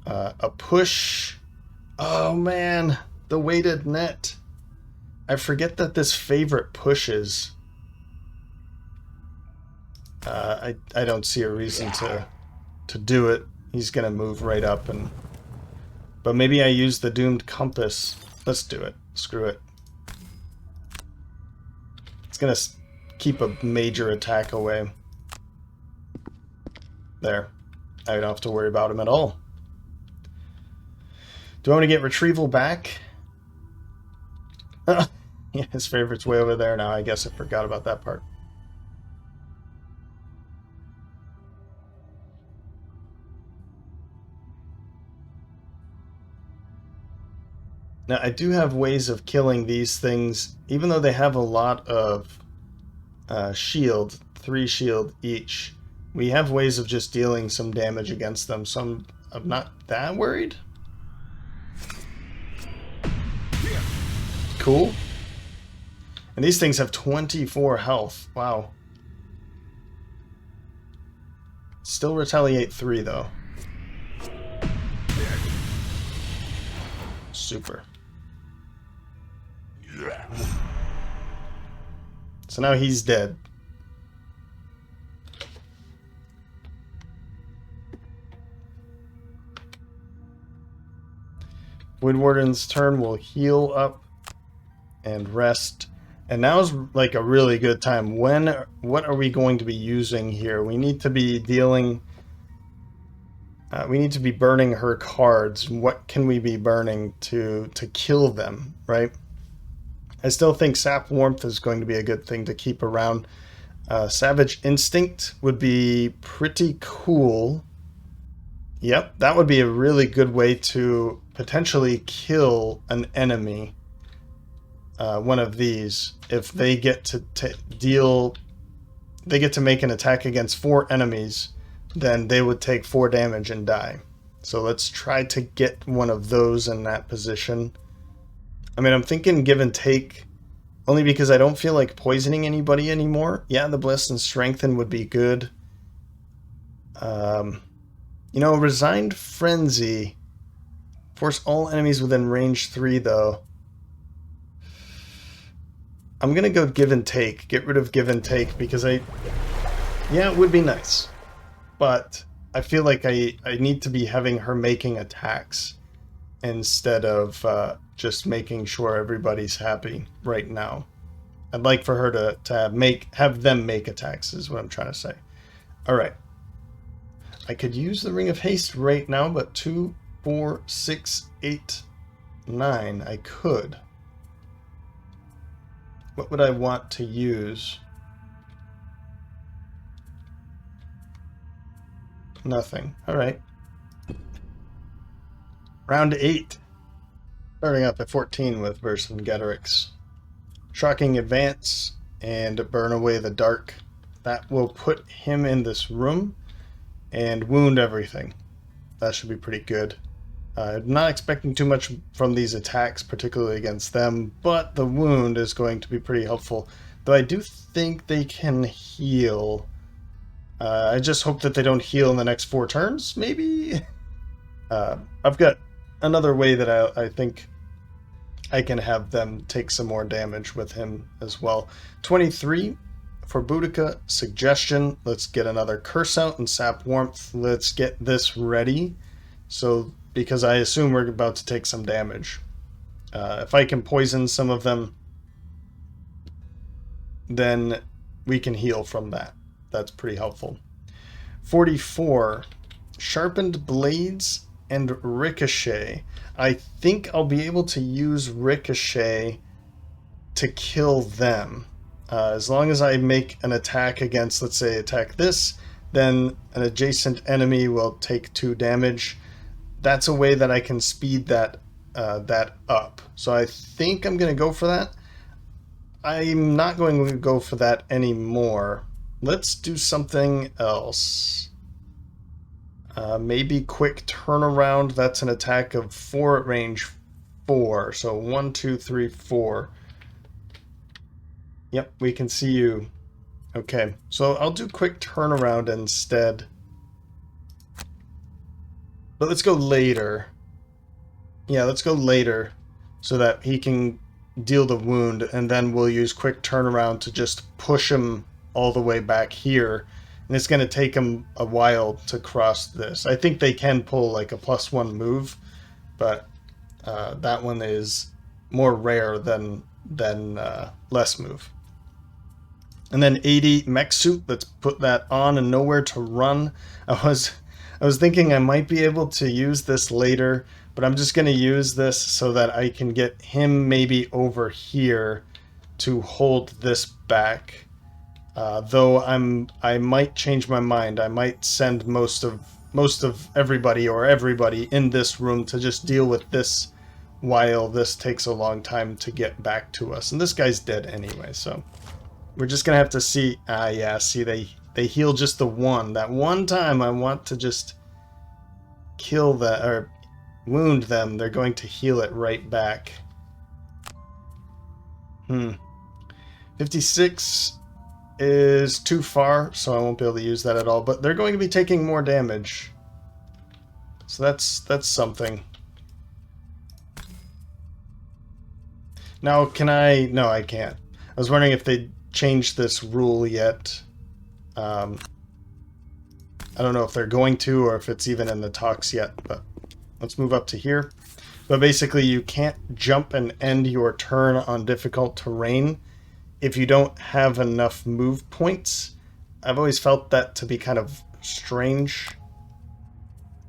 A push... Oh, man. The weighted net. I forget that this favorite pushes. I don't see a reason to do it. He's going to move right up and... But maybe I use the doomed compass. Let's do it. Screw it. It's going to keep a major attack away. There. I don't have to worry about him at all. Do I want to get retrieval back? Yeah, his favorite's way over there now. I guess I forgot about that part. Now, I do have ways of killing these things, even though they have a lot of shield, 3 shield each. We have ways of just dealing some damage against them, so I'm not that worried. Cool. And these things have 24 health. Wow. Still retaliate 3, though. Super. So now he's dead. Woodwarden's turn will heal up and rest. And now's like a really good time. What are we going to be using here? We need to be dealing... we need to be burning her cards. What can we be burning to kill them, right? I still think Sap Warmth is going to be a good thing to keep around. Savage Instinct would be pretty cool. Yep, that would be a really good way to potentially kill an enemy. One of these, if they get to deal... They get to make an attack against 4 enemies, then they would take 4 damage and die. So let's try to get one of those in that position. I mean, I'm thinking give and take, only because I don't feel like poisoning anybody anymore. Yeah, the Bless and Strengthen would be good. You know, Resigned Frenzy. Force all enemies within range 3, though. I'm going to go give and take. Get rid of give and take, because yeah, it would be nice. But I feel like I need to be having her making attacks instead of just making sure everybody's happy right now. I'd like for her to have them make attacks is what I'm trying to say. All right. I could use the Ring of Haste right now, but 2, 4, 6, 8, 9. I could. What would I want to use? Nothing. All right. Round 8. Starting up at 14 with Vercingetorix. Shocking Advance and Burn Away the Dark. That will put him in this room and wound everything. That should be pretty good. I'm not expecting too much from these attacks, particularly against them, but the wound is going to be pretty helpful. Though I do think they can heal. I just hope that they don't heal in the next 4 turns, maybe? I've got another way that I think I can have them take some more damage with him as well. 23 for Boudica. Suggestion. Let's get another Curse out and Sap Warmth. Let's get this ready. So, because I assume we're about to take some damage. If I can poison some of them, then we can heal from that. That's pretty helpful. 44. Sharpened Blades and Ricochet. I think I'll be able to use Ricochet to kill them. As long as I make an attack against, let's say, attack this, then an adjacent enemy will take 2 damage. That's a way that I can speed that up. So I think I'm going to go for that. I'm not going to go for that anymore. Let's do something else. Maybe quick turnaround. That's an attack of 4 at range 4. So 1, 2, 3, 4. Yep, we can see you. Okay, so I'll do quick turnaround instead. But let's go later. Yeah, let's go later so that he can deal the wound, and then we'll use quick turnaround to just push him all the way back here. And it's going to take him a while to cross this. I think they can pull like a +1 move, but that one is more rare than less move. And then 80 mech suit. Let's put that on and nowhere to run. I was thinking I might be able to use this later, but I'm just going to use this so that I can get him maybe over here to hold this back. Though I might change my mind. I might send most of everybody or everybody in this room to just deal with this while this takes a long time to get back to us. And this guy's dead anyway, so we're just gonna have to see. Ah, yeah, see, they heal just the one. That one time I want to just kill that or wound them, they're going to heal it right back. 56 is too far, so I won't be able to use that at all, but they're going to be taking more damage. So that's something. Now, can I... No, I can't. I was wondering if they changed this rule yet. I don't know if they're going to, or if it's even in the talks yet, but let's move up to here. But basically, you can't jump and end your turn on difficult terrain if you don't have enough move points. I've always felt that to be kind of strange,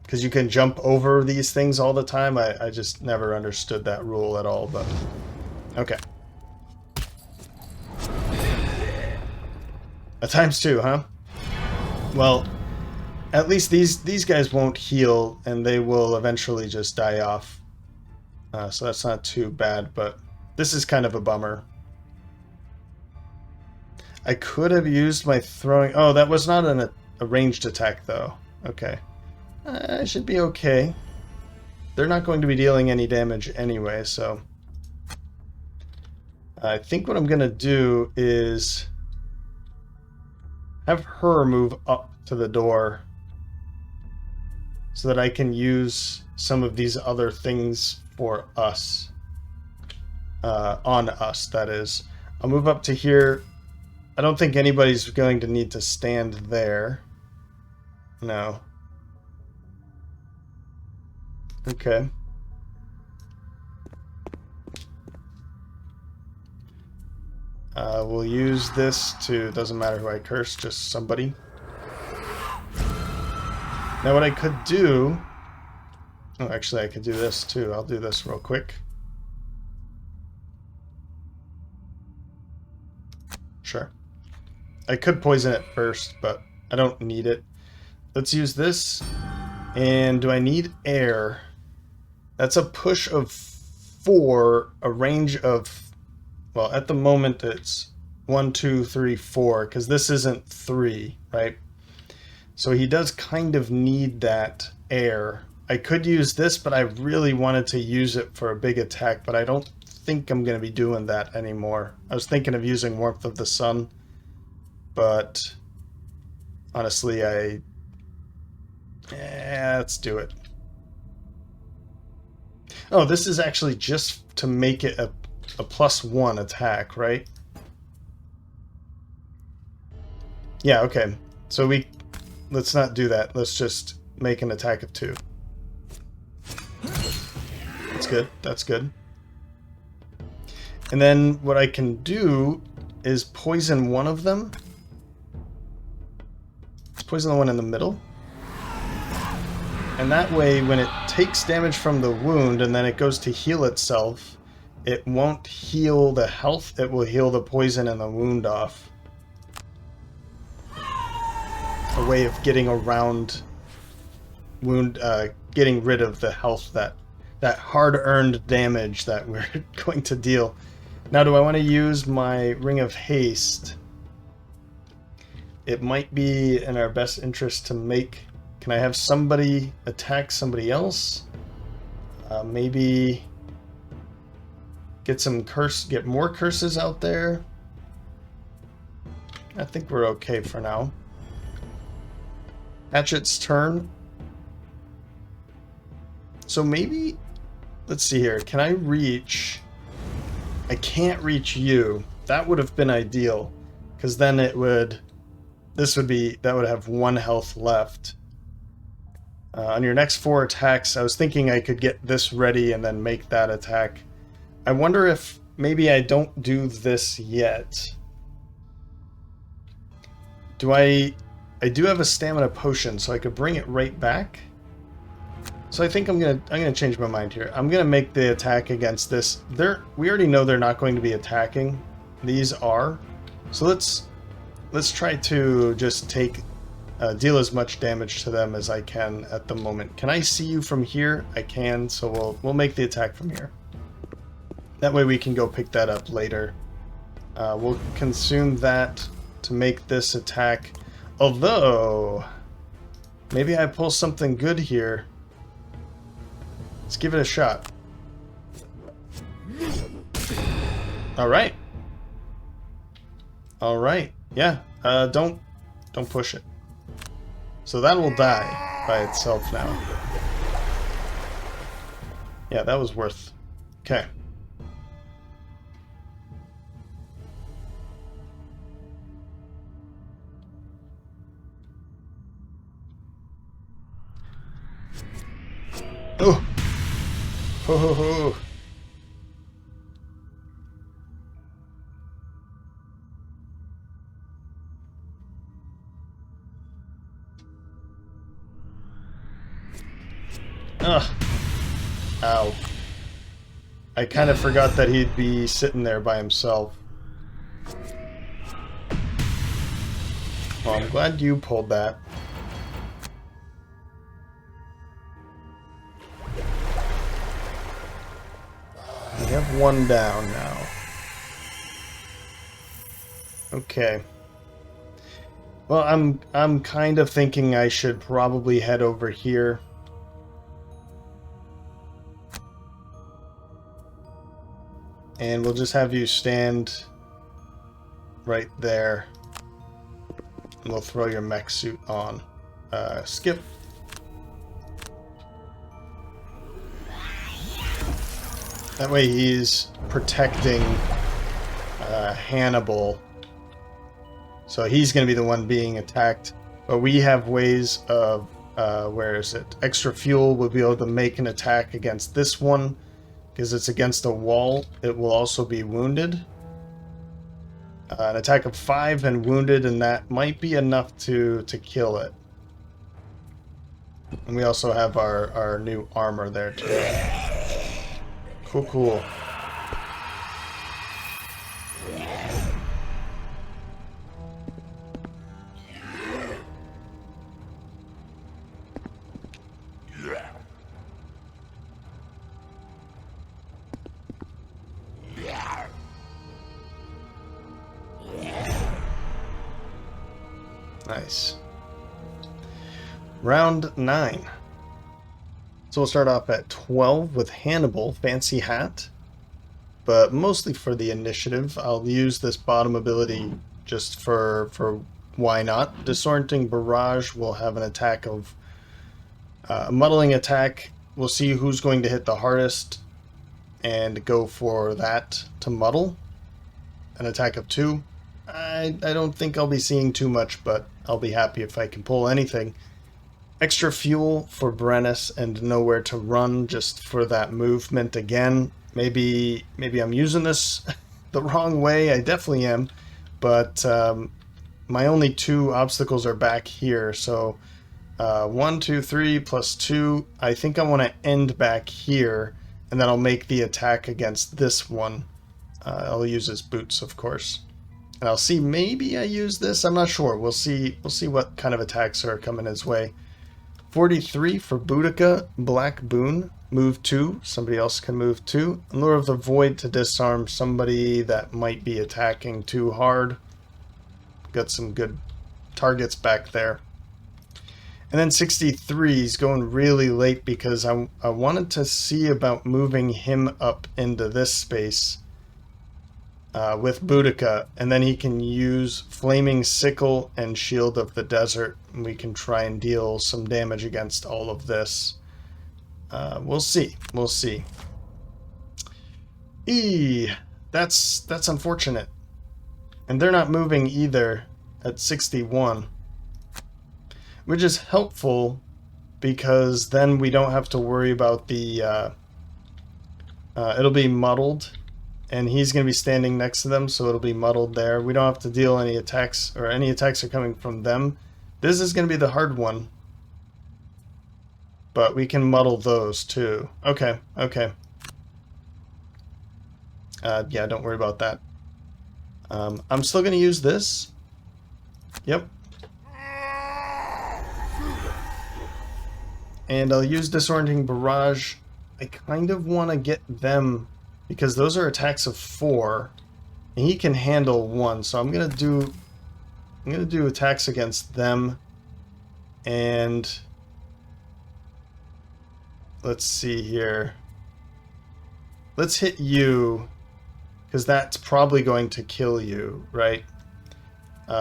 because you can jump over these things all the time. I just never understood that rule at all, but okay. A ×2, huh? Well, at least these guys won't heal, and they will eventually just die off. So that's not too bad, but this is kind of a bummer. I could have used my throwing... Oh, that was not a ranged attack, though. Okay. I should be okay. They're not going to be dealing any damage anyway, so... I think what I'm going to do is have her move up to the door so that I can use some of these other things for us. On us, that is. I'll move up to here. I don't think anybody's going to need to stand there. No. Okay. We'll use this to... Doesn't matter who I curse, just somebody. Now what I could do... Oh, actually I could do this too. I'll do this real quick. Sure. I could poison it first, but I don't need it. Let's use this. And do I need air? That's a push of 4, a range of... Well, at the moment it's 1, 2, 3, 4, because this isn't 3, right? So he does kind of need that air. I could use this, but I really wanted to use it for a big attack, but I don't think I'm going to be doing that anymore. I was thinking of using Warmth of the Sun, but honestly, let's do it. Oh, this is actually just to make it a +1 attack, right? Yeah, okay. So let's not do that. Let's just make an attack of 2. That's good. That's good. And then what I can do is poison one of them. Let's poison the one in the middle. And that way, when it takes damage from the wound and then it goes to heal itself, it won't heal the health, it will heal the poison and the wound off. A way of getting around wound, getting rid of the health, that hard-earned damage that we're going to deal. Now, do I want to use my Ring of Haste? It might be in our best interest to make... Can I have somebody attack somebody else? Maybe get more curses out there. I think we're okay for now. Hatchet's turn. So maybe, let's see here. Can I reach? I can't reach you. That would have been ideal, because then it would. That would have 1 health left. On your next 4 attacks, I was thinking I could get this ready and then make that attack. I wonder if maybe I don't do this yet. I do have a stamina potion, so I could bring it right back. So I think I'm gonna change my mind here. I'm gonna make the attack against this. We already know they're not going to be attacking. These are. So let's try to just deal as much damage to them as I can at the moment. Can I see you from here? I can, so we'll make the attack from here. That way we can go pick that up later. We'll consume that to make this attack. Although, maybe I pull something good here. Let's give it a shot. Alright. Alright. Yeah. Don't push it. So that will die by itself now. Yeah, that was worth. Okay. Oh! Ho ho ho! Ugh. Ow. I kind of forgot that he'd be sitting there by himself. Well, I'm glad you pulled that. We have one down now. Okay. Well, I'm kind of thinking I should probably head over here. And we'll just have you stand right there. And we'll throw your mech suit on. Skip. That way he's protecting Hannibal. So he's going to be the one being attacked. But we have ways of, where is it? Extra fuel will be able to make an attack against this one. Because it's against a wall, it will also be wounded. An attack of 5 and wounded, and that might be enough to kill it. And we also have our new armor there too. Cool, cool. Nice. Round 9. So we'll start off at 12 with Hannibal, fancy hat. But mostly for the initiative, I'll use this bottom ability just for why not. Disorienting Barrage will have an attack of a muddling attack. We'll see who's going to hit the hardest and go for that to muddle. An attack of 2. I don't think I'll be seeing too much, but I'll be happy if I can pull anything. Extra fuel for Brennus and nowhere to run just for that movement again. Maybe I'm using this the wrong way. I definitely am. But my only 2 obstacles are back here. So 1, 2, 3 plus 2. I think I want to end back here. And then I'll make the attack against this one. I'll use his boots, of course. And I'll see, maybe I use this. I'm not sure. We'll see what kind of attacks are coming his way. 43 for Boudica, Black Boon, move 2. Somebody else can move 2. Lure of the Void to disarm somebody that might be attacking too hard. Got some good targets back there. And then 63 is going really late because I wanted to see about moving him up into this space. With Boudica, and then he can use Flaming Sickle and Shield of the Desert, and we can try and deal some damage against all of this. We'll see. We'll see. That's unfortunate. And they're not moving either at 61. Which is helpful because then we don't have to worry about the... it'll be muddled. And he's going to be standing next to them, so it'll be muddled there. We don't have to deal any attacks, or any attacks are coming from them. This is going to be the hard one. But we can muddle those too. Okay, okay. Yeah, don't worry about that. I'm still going to use this. Yep. And I'll use Disorienting Barrage. I kind of want to get them because those are attacks of 4, and he can handle 1. So I'm gonna do attacks against them, and let's see here. Let's hit you, because that's probably going to kill you, right?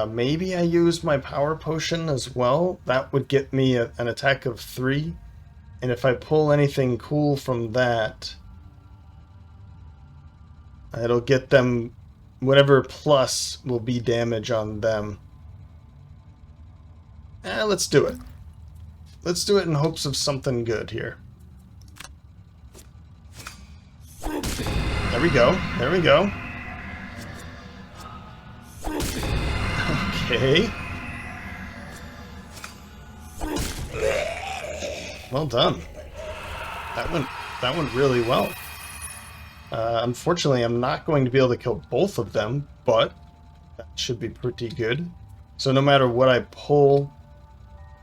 Maybe I use my power potion as well. That would get me an attack of 3. And if I pull anything cool from that, it'll get them, whatever plus will be damage on them. Let's do it. Let's do it in hopes of something good here. There we go. There we go. Okay. Well done. That went really well. Unfortunately, I'm not going to be able to kill both of them, but that should be pretty good. So no matter what I pull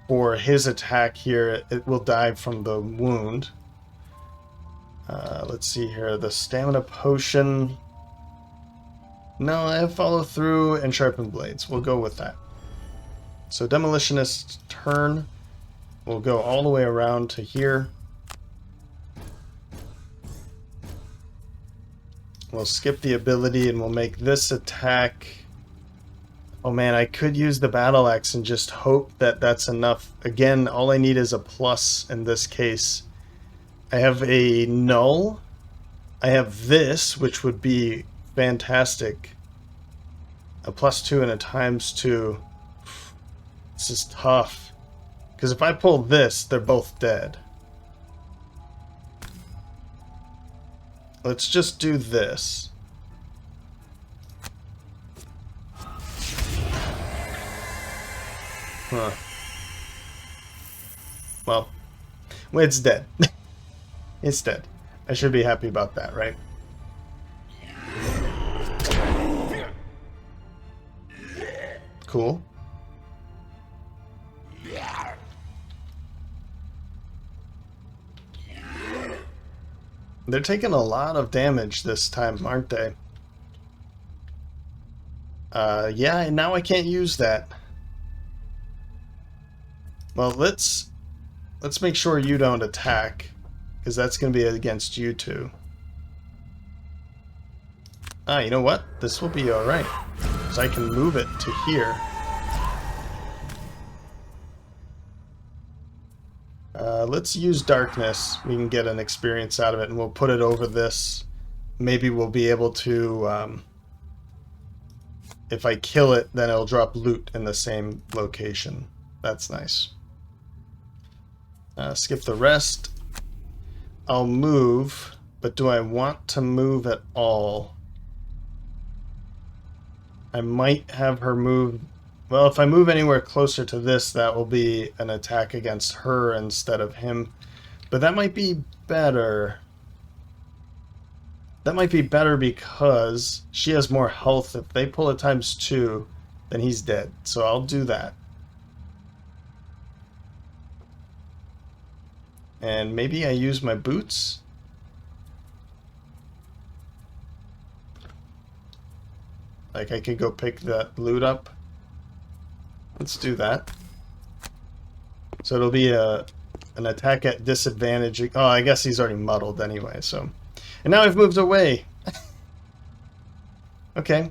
for his attack here, it will die from the wound. Let's see here. The stamina potion. No, I have follow through and sharpened blades. We'll go with that. So demolitionist's turn. We'll go all the way around to here. We'll skip the ability and we'll make this attack. Oh man, I could use the battle axe and just hope that that's enough. Again, all I need is a plus in this case. I have a null. I have this, which would be fantastic. A +2 and a ×2. This is tough. Because if I pull this, they're both dead. Let's just do this. Huh. Well, it's dead. It's dead. I should be happy about that, right? Cool. They're taking a lot of damage this time, aren't they? Yeah, and now I can't use that. Well, let's make sure you don't attack, because that's going to be against you two. You know what? This will be alright, because I can move it to here. Let's use darkness. We can get an experience out of it, and we'll put it over this. Maybe we'll be able to... if I kill it, then it'll drop loot in the same location. That's nice. Skip the rest. I'll move, but do I want to move at all? I might have her move... Well, if I move anywhere closer to this, that will be an attack against her instead of him. But that might be better. That might be better because she has more health. If they pull it ×2, then he's dead. So I'll do that. And maybe I use my boots. Like I could go pick that loot up. Let's do that. So it'll be an attack at disadvantage. Oh, I guess he's already muddled anyway, so. And now I've moved away. Okay.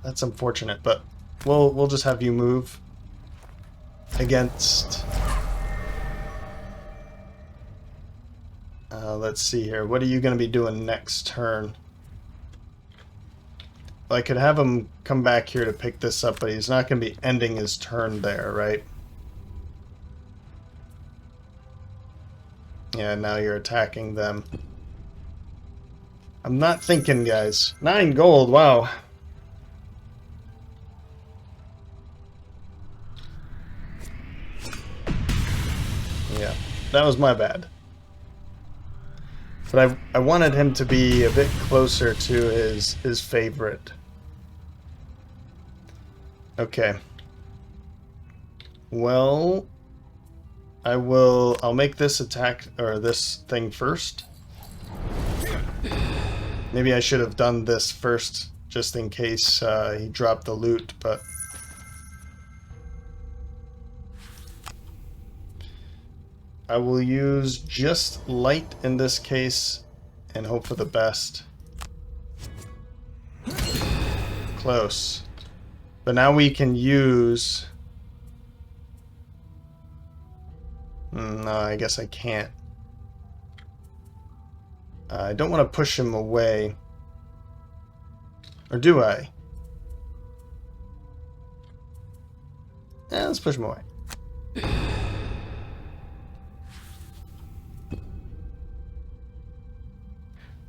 That's unfortunate, but we'll just have you move against... let's see here. What are you going to be doing next turn? Well, I could have him come back here to pick this up, but he's not going to be ending his turn there, right? Yeah, now you're attacking them. I'm not thinking, guys. 9 gold, wow. Yeah, that was my bad. But I wanted him to be a bit closer to his favorite. Okay. Well, I'll make this attack, or this thing first. Maybe I should have done this first, just in case he dropped the loot, but... I will use just light in this case, and hope for the best. Close. But now we can use... No, I guess I can't. I don't want to push him away. Or do I? Yeah, let's push him away.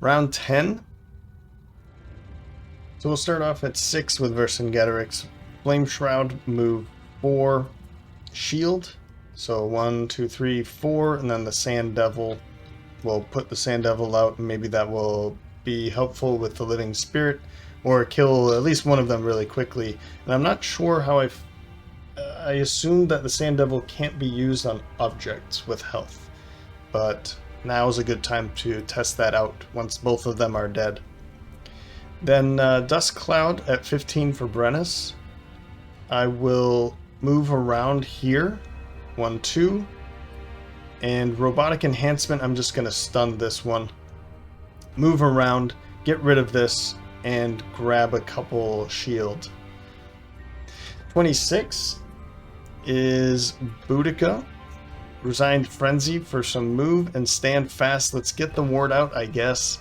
Round 10. So we'll start off at 6 with Vercingetorix. Flame Shroud, move 4. Shield. So 1, 2, 3, 4, and then the Sand Devil. We'll put the Sand Devil out, and maybe that will be helpful with the Living Spirit, or kill at least one of them really quickly. And I'm not sure how I assumed that the Sand Devil can't be used on objects with health, but now is a good time to test that out once both of them are dead. Then Dust Cloud at 15 for Brennus. I will move around here. 1, 2. And Robotic Enhancement, I'm just going to stun this one. Move around, get rid of this, and grab a couple shield. 26 is Boudica. Resigned Frenzy for some move and stand fast. Let's get the ward out, I guess.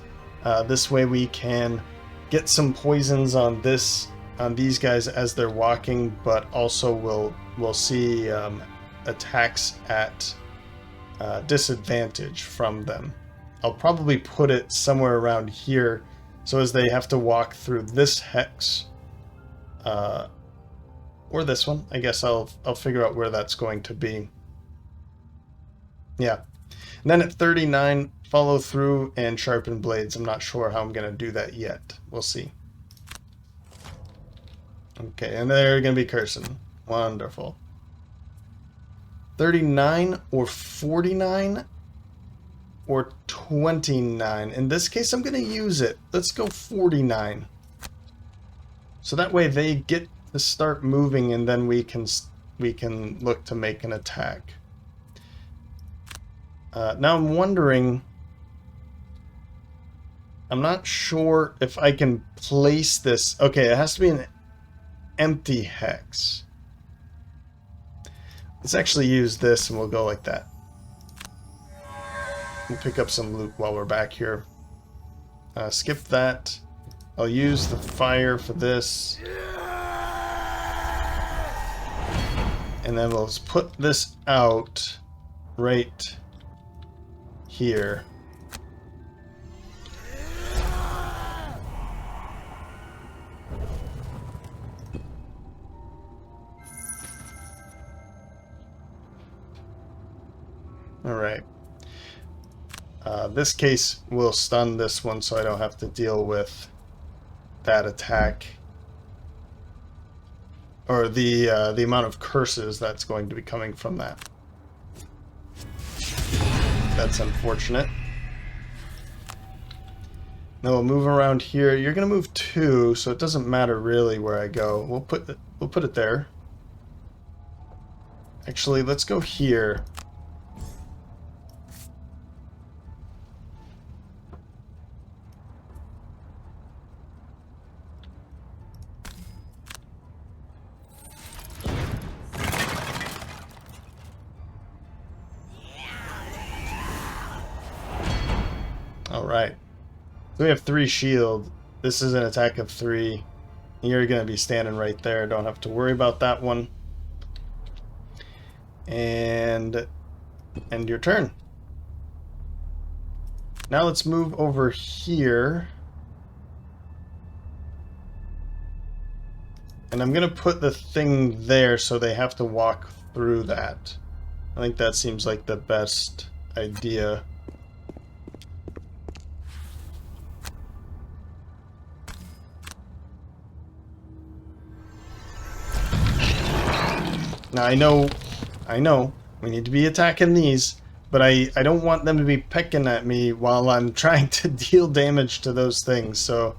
This way we can get some poisons on these guys as they're walking, but also we'll see attacks at disadvantage from them. I'll probably put it somewhere around here, so as they have to walk through this hex, or this one. I guess I'll figure out where that's going to be. Yeah. And then at 39, follow through and sharpen blades. I'm not sure how I'm going to do that yet. We'll see. Okay, and they're going to be cursing. Wonderful. 39 or 49 or 29. In this case, I'm going to use it. Let's go 49. So that way they get to start moving, and then we can look to make an attack. Now I'm wondering, I'm not sure if I can place this. Okay, it has to be an empty hex. Let's actually use this and we'll go like that. We'll pick up some loot while we're back here. Skip that. I'll use the fire for this. And then we'll put this out right here. Alright. This case will stun this one so I don't have to deal with that attack. Or the amount of curses that's going to be coming from that. That's unfortunate. Now we'll move around here. You're going to move 2, so it doesn't matter really where I go. We'll put it there. Actually, let's go here. Alright. So we have 3 shield. This is an attack of 3. You're going to be standing right there. Don't have to worry about that one. And end your turn. Now let's move over here. And I'm going to put the thing there so they have to walk through that. I think that seems like the best idea. Now I know We need to be attacking these, but I don't want them to be pecking at me while I'm trying to deal damage to those things. So,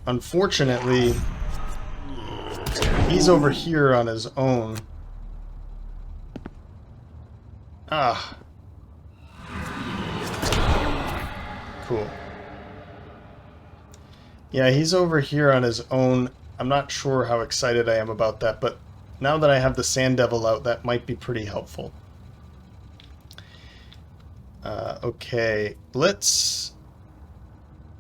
unfortunately, he's over here on his own. Ah. Cool. Yeah, he's over here on his own. I'm not sure how excited I am about that, but now that I have the Sand Devil out, that might be pretty helpful. Okay, let's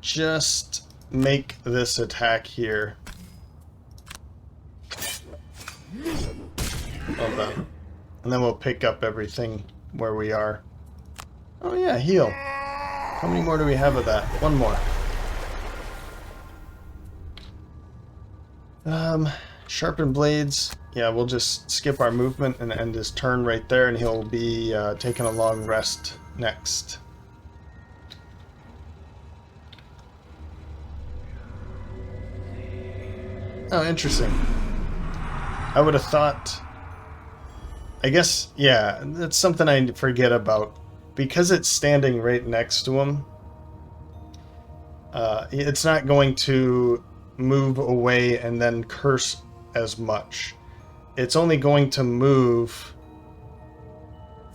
just make this attack here. Well done. And then we'll pick up everything where we are. Oh yeah, heal. How many more do we have of that? One more. Sharpened blades. Yeah, we'll just skip our movement and end his turn right there, and he'll be taking a long rest next. Oh, interesting. I would have thought... I guess, yeah, that's something I forget about. Because it's standing right next to him, it's not going to move away and then curse as much. It's only going to move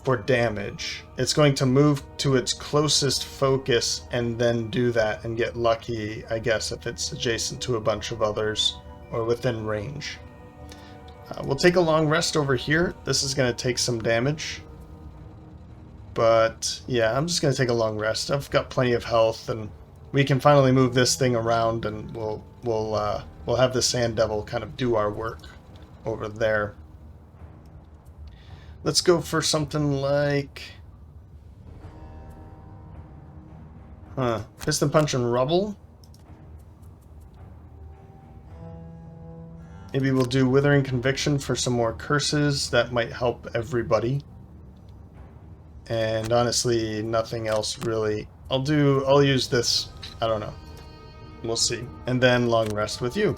for damage. It's going to move to its closest focus and then do that and get lucky, I guess, if it's adjacent to a bunch of others or within range. We'll take a long rest over here. This is going to take some damage. But yeah, I'm just going to take a long rest. I've got plenty of health, and we can finally move this thing around, and we'll have the Sand Devil kind of do our work over there. Let's go for something like... Piston Punch and Rubble. Maybe we'll do Withering Conviction for some more curses. That might help everybody. And honestly, nothing else really. I'll use this. I don't know. We'll see. And then long rest with you.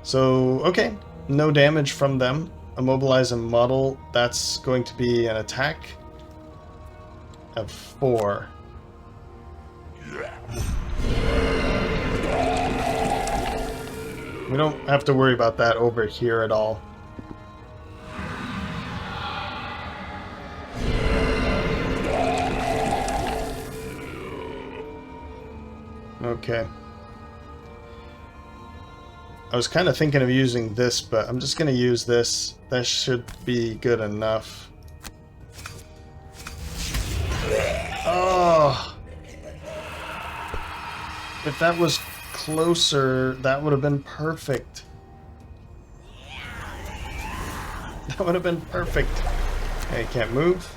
So, okay. No damage from them. Immobilize and muddle. That's going to be an attack of 4. We don't have to worry about that over here at all. Okay. I was kind of thinking of using this, but I'm just going to use this. That should be good enough. Oh! If that was closer, that would have been perfect. That would have been perfect. Okay, can't move.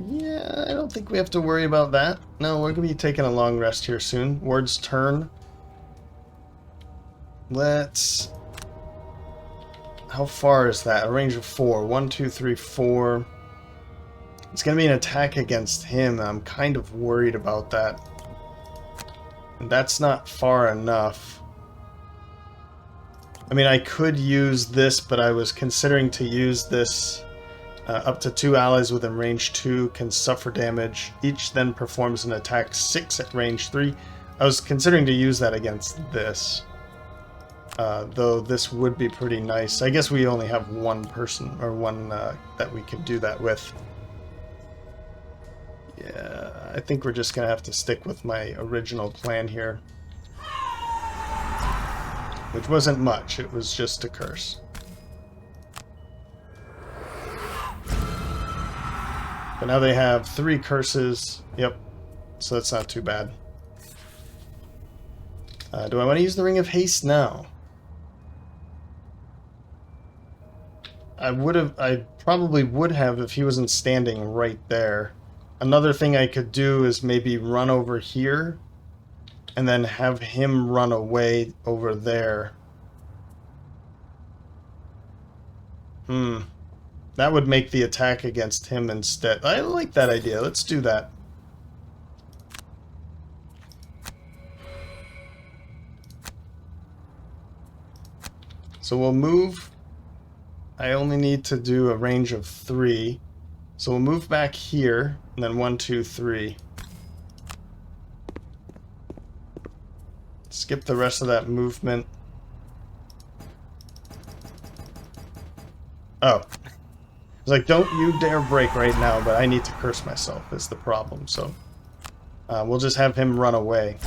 Yeah, I don't think we have to worry about that. No, we're going to be taking a long rest here soon. Ward's turn. Let's... How far is that? A range of 4. 1, 2, 3, 4. It's going to be an attack against him. I'm kind of worried about that. And that's not far enough. I mean, I could use this, but I was considering to use this... up to 2 allies within range 2 can suffer damage. Each then performs an attack 6 at range 3. I was considering to use that against this. Though this would be pretty nice. I guess we only have one person, or one that we could do that with. Yeah, I think we're just going to have to stick with my original plan here. Which wasn't much, it was just a curse. But now they have 3 curses. Yep. So that's not too bad. Do I want to use the Ring of Haste now? I probably would have if he wasn't standing right there. Another thing I could do is maybe run over here and then have him run away over there. That would make the attack against him instead. I like that idea. Let's do that. So we'll move. I only need to do a range of 3. So we'll move back here, and then 1, 2, 3. Skip the rest of that movement. Oh. It's like, don't you dare break right now, but I need to curse myself is the problem. So we'll just have him run away.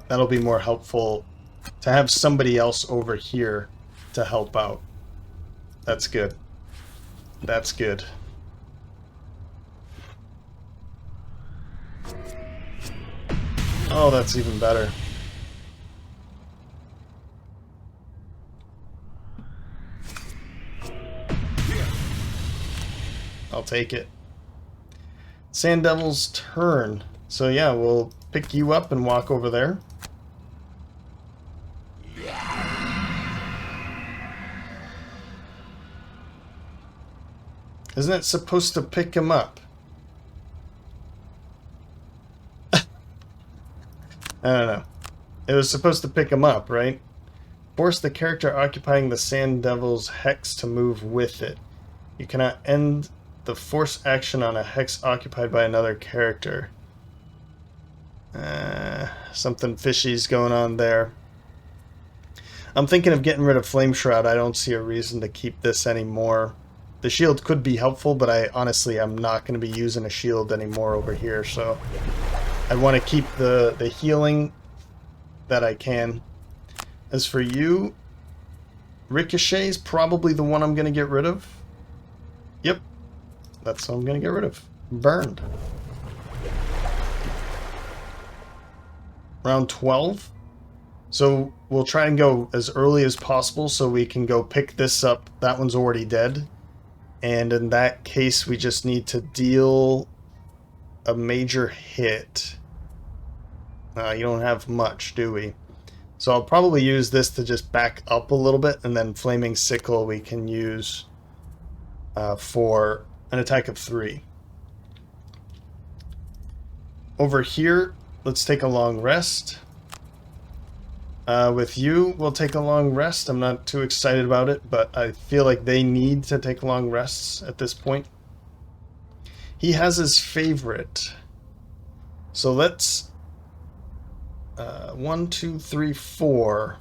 That'll be more helpful to have somebody else over here to help out. That's good. That's good. Oh, that's even better. I'll take it. Sand Devil's turn. So yeah, we'll pick you up and walk over there. Isn't it supposed to pick him up? I don't know. It was supposed to pick him up, right? Force the character occupying the Sand Devil's hex to move with it. You cannot end the force action on a hex occupied by another character. Something fishy's going on there. I'm thinking of getting rid of Flame Shroud. I don't see a reason to keep this anymore. The shield could be helpful, but I'm not going to be using a shield anymore over here, so I want to keep the healing that I can. As for you, Ricochet's probably the one I'm going to get rid of. Yep, that's what I'm going to get rid of. Burned. Round 12. So we'll try and go as early as possible so we can go pick this up. That one's already dead. And in that case, we just need to deal a major hit. You don't have much, do we? So I'll probably use this to just back up a little bit, and then Flaming Sickle we can use for an attack of 3. Over here, let's take a long rest. With you, we'll take a long rest. I'm not too excited about it, but I feel like they need to take long rests at this point. He has his favorite. So let's... 1, 2, 3, 4.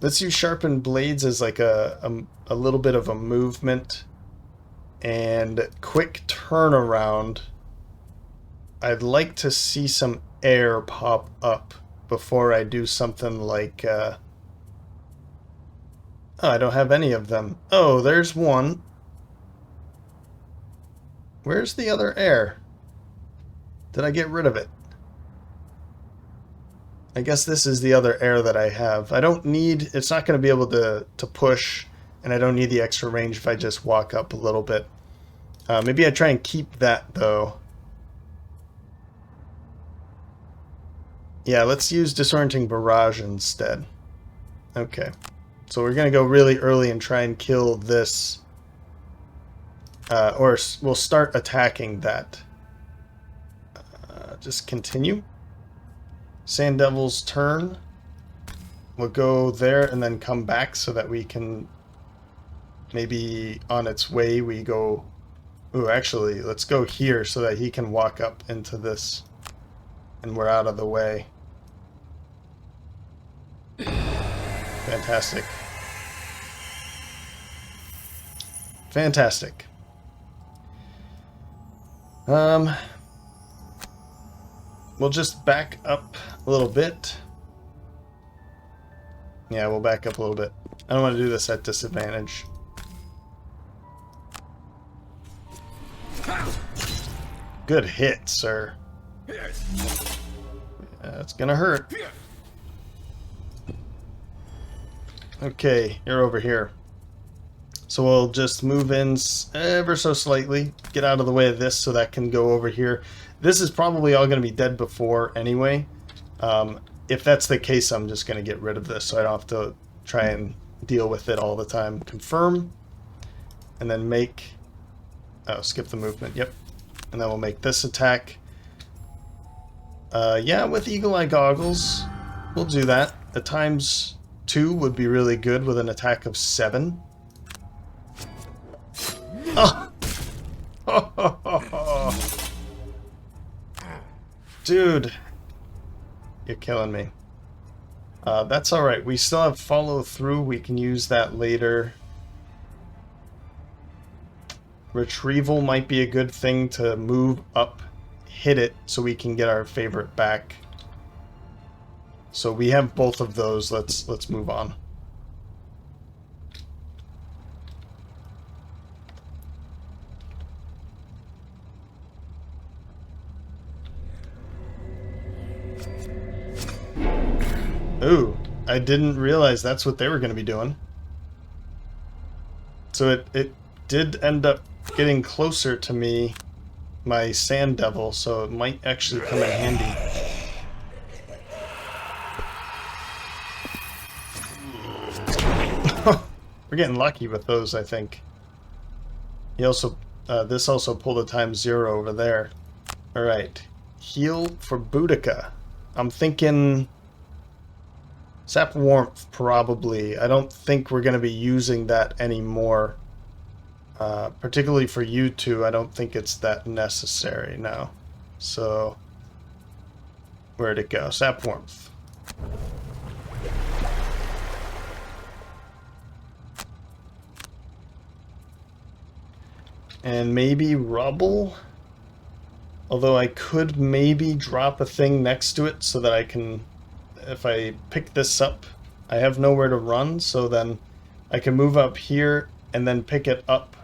Let's use Sharpened Blades as like a little bit of a movement. And quick turnaround. I'd like to see some air pop up before I do something like... Oh, I don't have any of them. Oh, there's one. Where's the other air? Did I get rid of it? I guess this is the other air that I have. I don't need... It's not going to be able to push, and I don't need the extra range if I just walk up a little bit. Maybe I try and keep that, though. Yeah, let's use Disorienting Barrage instead. Okay. So we're going to go really early and try and kill this. Or we'll start attacking that. Just continue. Sand Devil's turn. We'll go there and then come back so that we can... Maybe on its way we go... Ooh, actually, let's go here so that he can walk up into this. And we're out of the way. Fantastic. Fantastic. We'll just back up a little bit. Yeah, we'll back up a little bit. I don't want to do this at disadvantage. Good hit, sir. That's gonna hurt. Okay, you're over here. So we'll just move in ever so slightly, get out of the way of this so that can go over here. This is probably all going to be dead before anyway. If that's the case, I'm just going to get rid of this so I don't have to try and deal with it all the time. Confirm, and then make... Oh, skip the movement, yep. And then we'll make this attack. Yeah, with Eagle Eye Goggles, we'll do that. A times 2 would be really good with an attack of 7. Oh! Dude, you're killing me. That's alright. We still have follow through. We can use that later. Retrieval might be a good thing to move up, hit it, so we can get our favorite back. So we have both of those. Let's move on. Ooh, I didn't realize that's what they were going to be doing. So it did end up getting closer to me, my sand devil, so it might actually come in handy. We're getting lucky with those, I think. He also, this also pulled a times 0 over there. Alright, heal for Boudica. I'm thinking sap warmth, probably. I don't think we're going to be using that anymore. Particularly for you two, I don't think it's that necessary now. So, where'd it go? Sap warmth. And maybe rubble? Although I could maybe drop a thing next to it so that I can, if I pick this up, I have nowhere to run, so then I can move up here and then pick it up.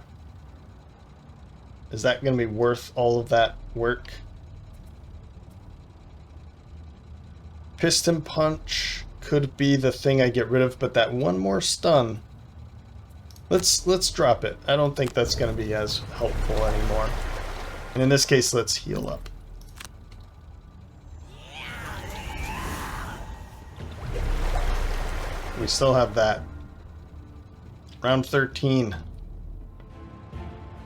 Is that going to be worth all of that work? Piston punch could be the thing I get rid of, but that one more stun. Let's drop it. I don't think that's going to be as helpful anymore. And in this case, let's heal up. We still have that. Round 13.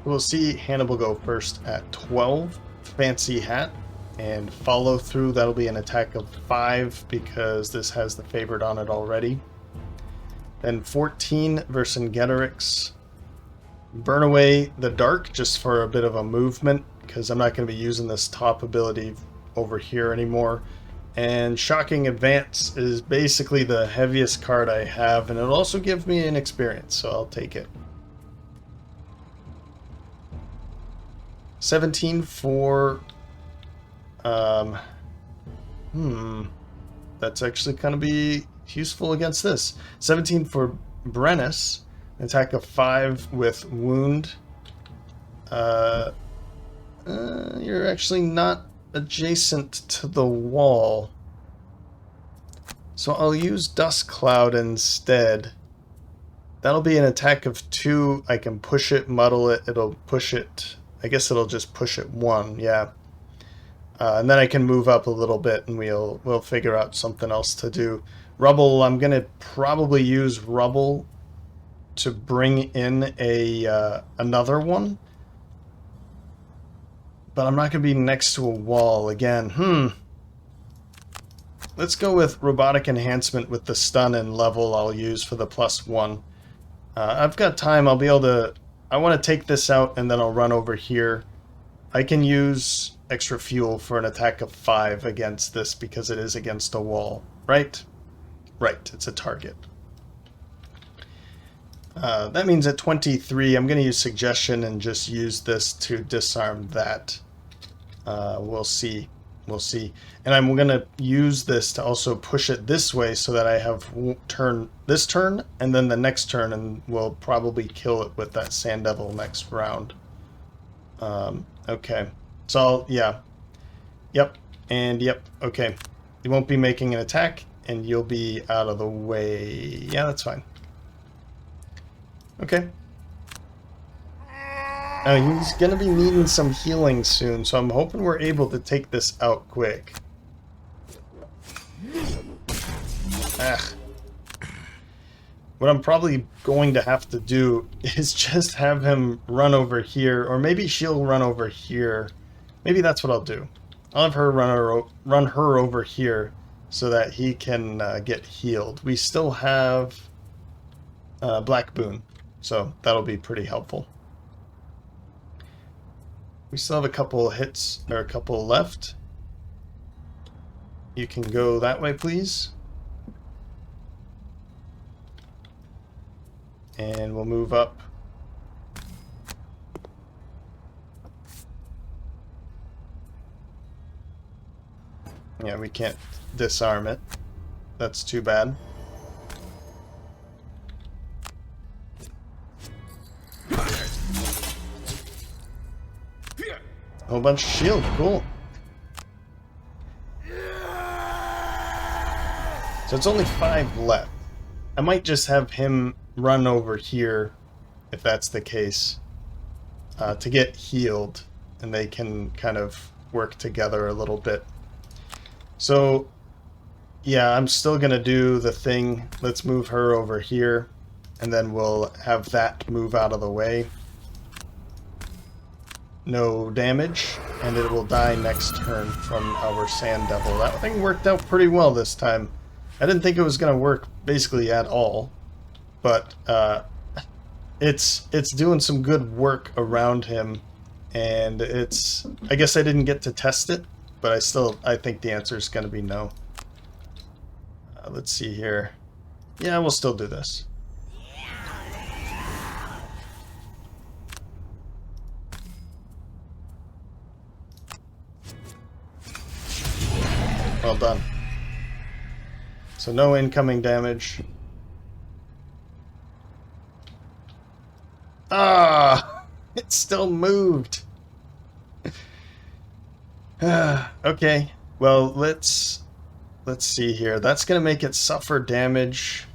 We'll see Hannibal go first at 12. Fancy hat. And follow through, that'll be an attack of 5 because this has the favorite on it already. Then 14 Vercingetorix. Burn away the dark just for a bit of a movement because I'm not going to be using this top ability over here anymore. And Shocking Advance is basically the heaviest card I have, and it'll also give me an experience, so I'll take it. 17 for... That's actually going to be useful against this. 17 for Brennus. Attack of 5 with wound. You're actually not adjacent to the wall. So I'll use Dust Cloud instead. That'll be an attack of 2. I can push it, muddle it, it'll push it. I guess it'll just push it 1, yeah. And then I can move up a little bit and we'll figure out something else to do. Rubble, I'm going to probably use Rubble to bring in a another one. But I'm not going to be next to a wall again. Let's go with Robotic Enhancement with the stun and level I'll use for the +1. I've got time. I'll be able to... I want to take this out and then I'll run over here. I can use extra fuel for an attack of 5 against this because it is against a wall. Right? Right. It's a target. That means at 23, I'm going to use Suggestion and just use this to disarm that. We'll see. We'll see. And I'm going to use this to also push it this way so that I have this turn and then the next turn, and we'll probably kill it with that Sand Devil next round. Okay. So, yeah. Yep. And yep. Okay. You won't be making an attack, and you'll be out of the way. Yeah, that's fine. Okay. He's going to be needing some healing soon, so I'm hoping we're able to take this out quick. What I'm probably going to have to do is just have him run over here, or maybe she'll run over here. Maybe that's what I'll do. I'll have her run her over here, so that he can get healed. We still have Black Boon, so that'll be pretty helpful. We still have a couple hits, or a couple left. You can go that way, please. And we'll move up. Yeah, we can't disarm it. That's too bad. A whole bunch of shield, cool. So it's only 5 left. I might just have him run over here, if that's the case, to get healed, and they can kind of work together a little bit. So, yeah, I'm still going to do the thing. Let's move her over here, and then we'll have that move out of the way. No damage, and it will die next turn from our Sand Devil. That thing worked out pretty well this time. I didn't think it was going to work basically at all, but it's doing some good work around him, and it's... I guess I didn't get to test it, but I think the answer is going to be no. Let's see here. Yeah, we'll still do this. Well done. So no incoming damage. Ah! It still moved! Okay. Well, let's see here. That's going to make it suffer damage.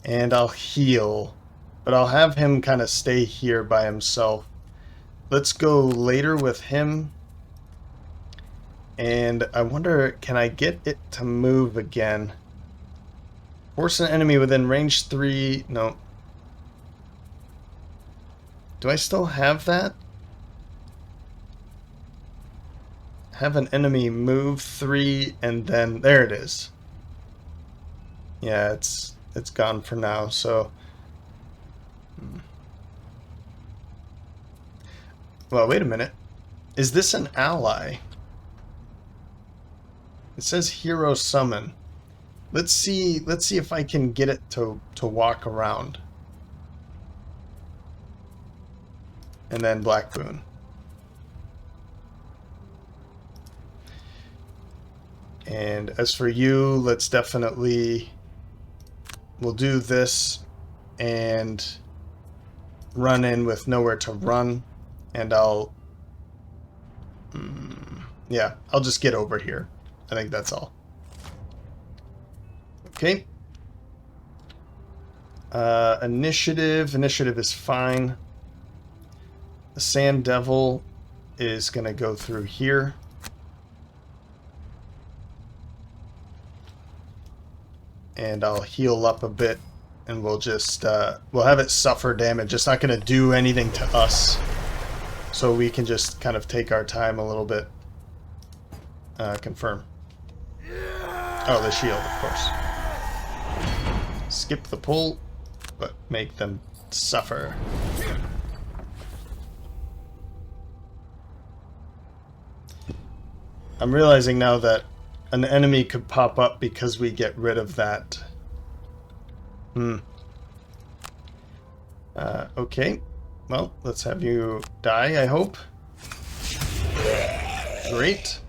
And I'll heal. But I'll have him kind of stay here by himself. Let's go later with him. And I wonder, can I get it to move again? Force an enemy within range 3. No. Do I still have that? Have an enemy move 3 and then... There it is. Yeah, it's gone for now, so... Well, wait a minute. Is this an ally? It says hero summon. Let's see if I can get it to walk around. And then Black Boon. And as for you, let's definitely... We'll do this and run in with nowhere to run. And I'll... yeah, I'll just get over here. I think that's all. Okay. Initiative. Initiative is fine. The Sand Devil is going to go through here. And I'll heal up a bit. And we'll just... we'll have it suffer damage. It's not going to do anything to us. So we can just kind of take our time a little bit. Confirm. Oh, the shield, of course. Skip the pull, but make them suffer. I'm realizing now that an enemy could pop up because we get rid of that. Okay. Well, let's have you die, I hope. Great.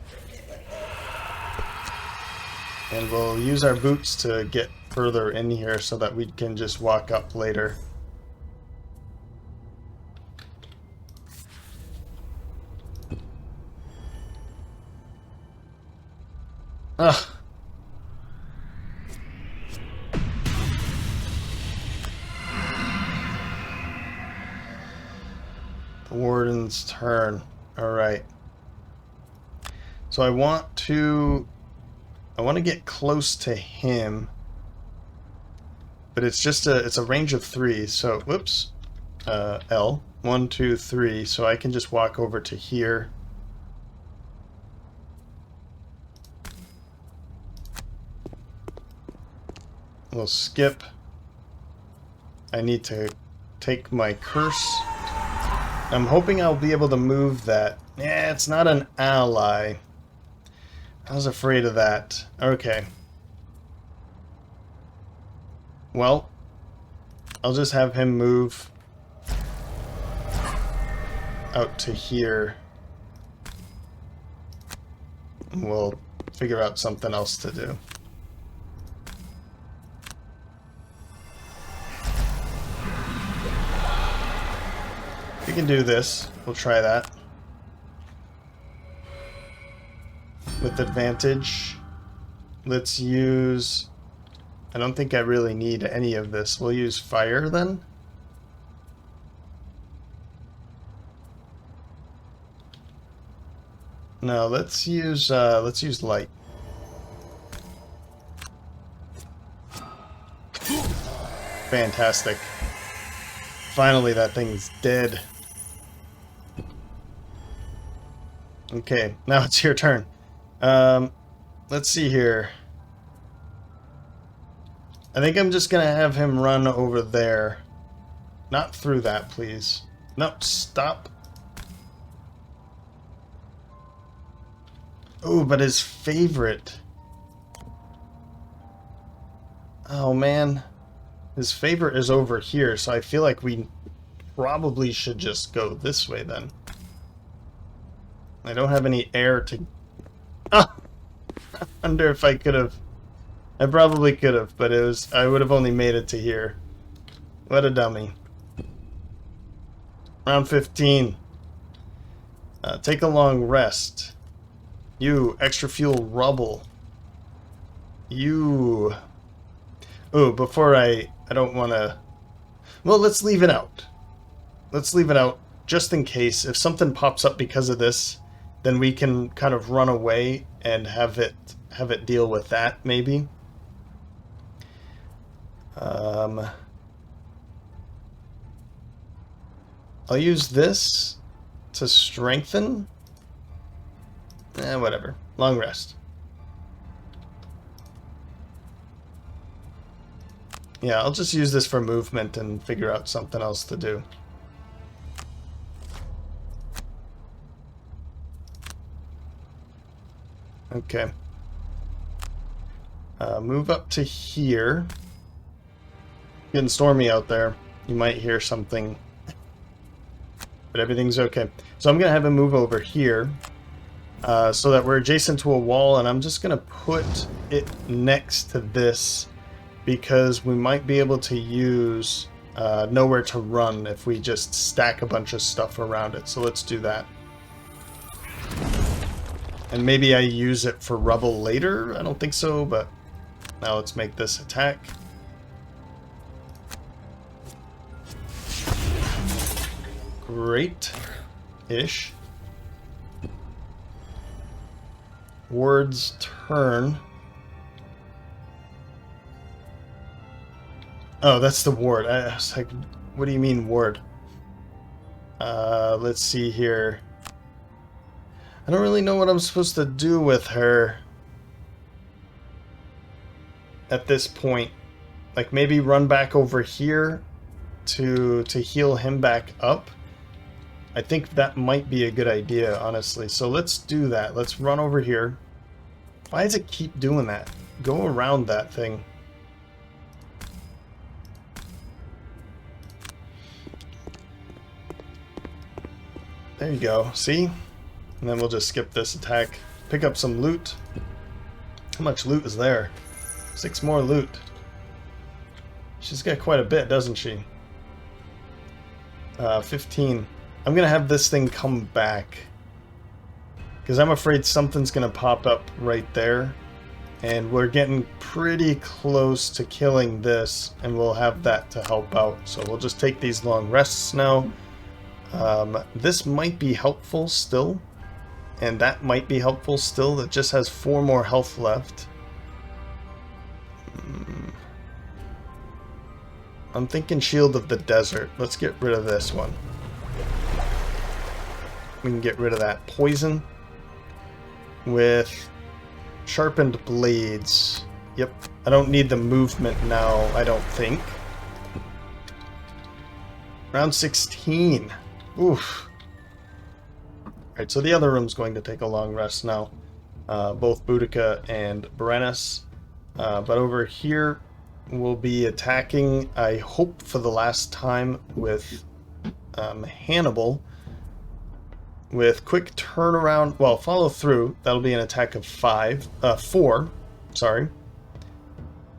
And we'll use our boots to get further in here so that we can just walk up later. Ugh. The Warden's turn. Alright. So I want to get close to him. But it's just it's a range of 3, so whoops. L. 1, 2, 3. So I can just walk over to here. We'll skip. I need to take my curse. I'm hoping I'll be able to move that. Yeah, it's not an ally. I was afraid of that. Okay. Well, I'll just have him move out to here. We'll figure out something else to do. We can do this. We'll try that. With advantage. Let's use... I don't think I really need any of this. We'll use fire then. No, let's use light. Fantastic. Finally, that thing's dead. Okay, now it's your turn. Let's see here. I think I'm just gonna have him run over there. Not through that, please. No, stop. Oh, but his favorite. Oh, man. His favorite is over here, so I feel like we probably should just go this way then. I don't have any air to... Ah! I wonder if I could have... I probably could have, but it was... I would have only made it to here. What a dummy. Round 15. Take a long rest. You, extra fuel rubble. You... Oh, before I don't want to... Well, let's leave it out. Let's leave it out just in case. If something pops up because of this, then we can kind of run away and have it deal with that, maybe. I'll use this to strengthen. Whatever. Long rest. Yeah, I'll just use this for movement and figure out something else to do. Okay. Move up to here. Getting stormy out there. You might hear something. But everything's okay. So I'm going to have him move over here. So that we're adjacent to a wall. And I'm just going to put it next to this. Because we might be able to use nowhere to run if we just stack a bunch of stuff around it. So let's do that. And maybe I use it for rubble later? I don't think so, but now let's make this attack. Great-ish. Ward's turn. Oh, that's the ward. I was like, what do you mean ward? Let's see here. I don't really know what I'm supposed to do with her at this point. Like maybe run back over here to heal him back up. I think that might be a good idea, honestly. So let's do that. Let's run over here. Why does it keep doing that? Go around that thing. There you go. See? And then we'll just skip this attack. Pick up some loot. How much loot is there? 6 more loot. She's got quite a bit, doesn't she? 15. I'm going to have this thing come back. Because I'm afraid something's going to pop up right there. And we're getting pretty close to killing this. And we'll have that to help out. So we'll just take these long rests now. This might be helpful still. And that might be helpful still. That just has 4 more health left. I'm thinking Shield of the Desert. Let's get rid of this one. We can get rid of that poison with sharpened blades. Yep. I don't need the movement now, I don't think. Round 16. Oof. Alright, so the other room's going to take a long rest now. Both Boudica and Brennus. But over here, we'll be attacking, I hope for the last time, with Hannibal. With quick turnaround, well, follow through. That'll be an attack of 4, sorry.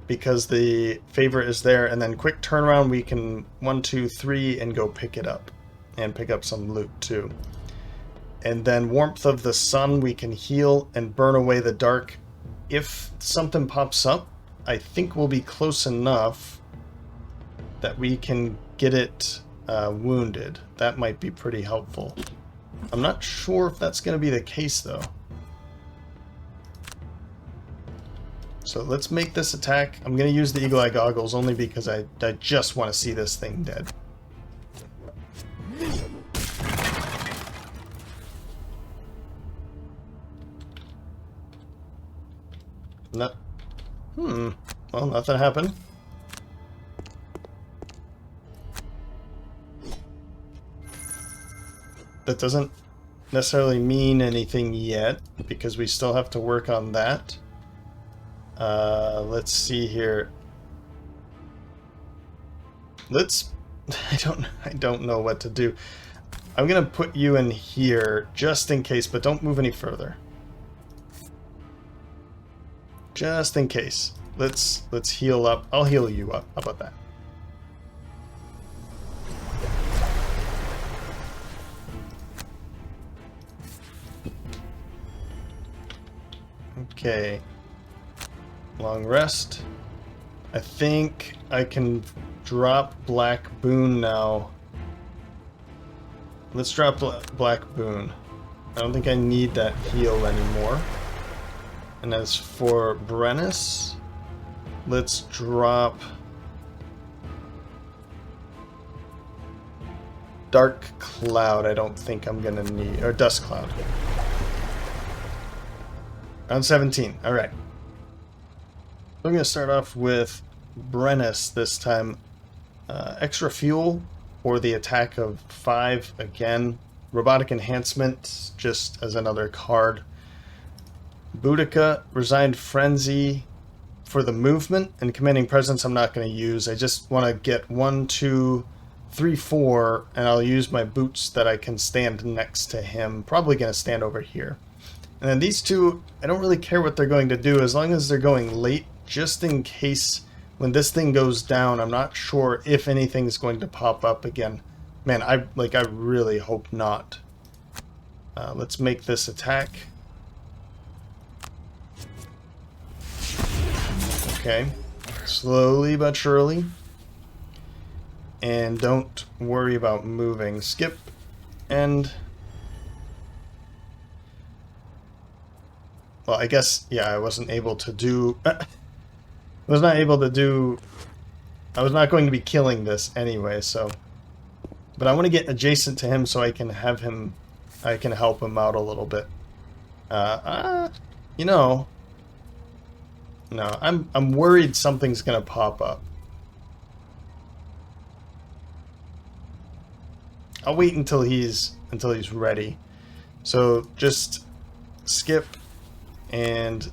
Because the favorite is there, and then quick turnaround, we can 1, 2, 3, and go pick it up. And pick up some loot, too. And then warmth of the sun, we can heal and burn away the dark. If something pops up, I think we'll be close enough that we can get it wounded. That might be pretty helpful. I'm not sure if that's going to be the case, though. So let's make this attack. I'm going to use the Eagle Eye Goggles only because I just want to see this thing dead. No. Well, nothing happened. That doesn't necessarily mean anything yet, because we still have to work on that. Let's see here. I don't know what to do. I'm gonna put you in here just in case, but don't move any further. Just in case. Let's heal up. I'll heal you up. How about that? Okay. Long rest. I think I can drop Black Boon now. Let's drop Black Boon. I don't think I need that heal anymore. And as for Brennus, let's drop Dark Cloud. I don't think I'm gonna need, or Dust Cloud. Round 17. All right. So I'm gonna start off with Brennus this time. Extra fuel for the attack of 5 again. Robotic enhancement just as another card. Boudica, Resigned Frenzy for the movement, and Commanding Presence I'm not going to use. I just want to get 1, 2, 3, 4, and I'll use my boots that I can stand next to him. Probably going to stand over here. And then these two, I don't really care what they're going to do as long as they're going late, just in case when this thing goes down, I'm not sure if anything's going to pop up again. Man, I really hope not. Let's make this attack. Okay, slowly but surely. And don't worry about moving. Skip and... Well, I guess, yeah, I wasn't able to do... I was not going to be killing this anyway, so... But I want to get adjacent to him so I can have him... I can help him out a little bit. You know... No, I'm worried something's gonna pop up. I'll wait until he's ready. So just skip and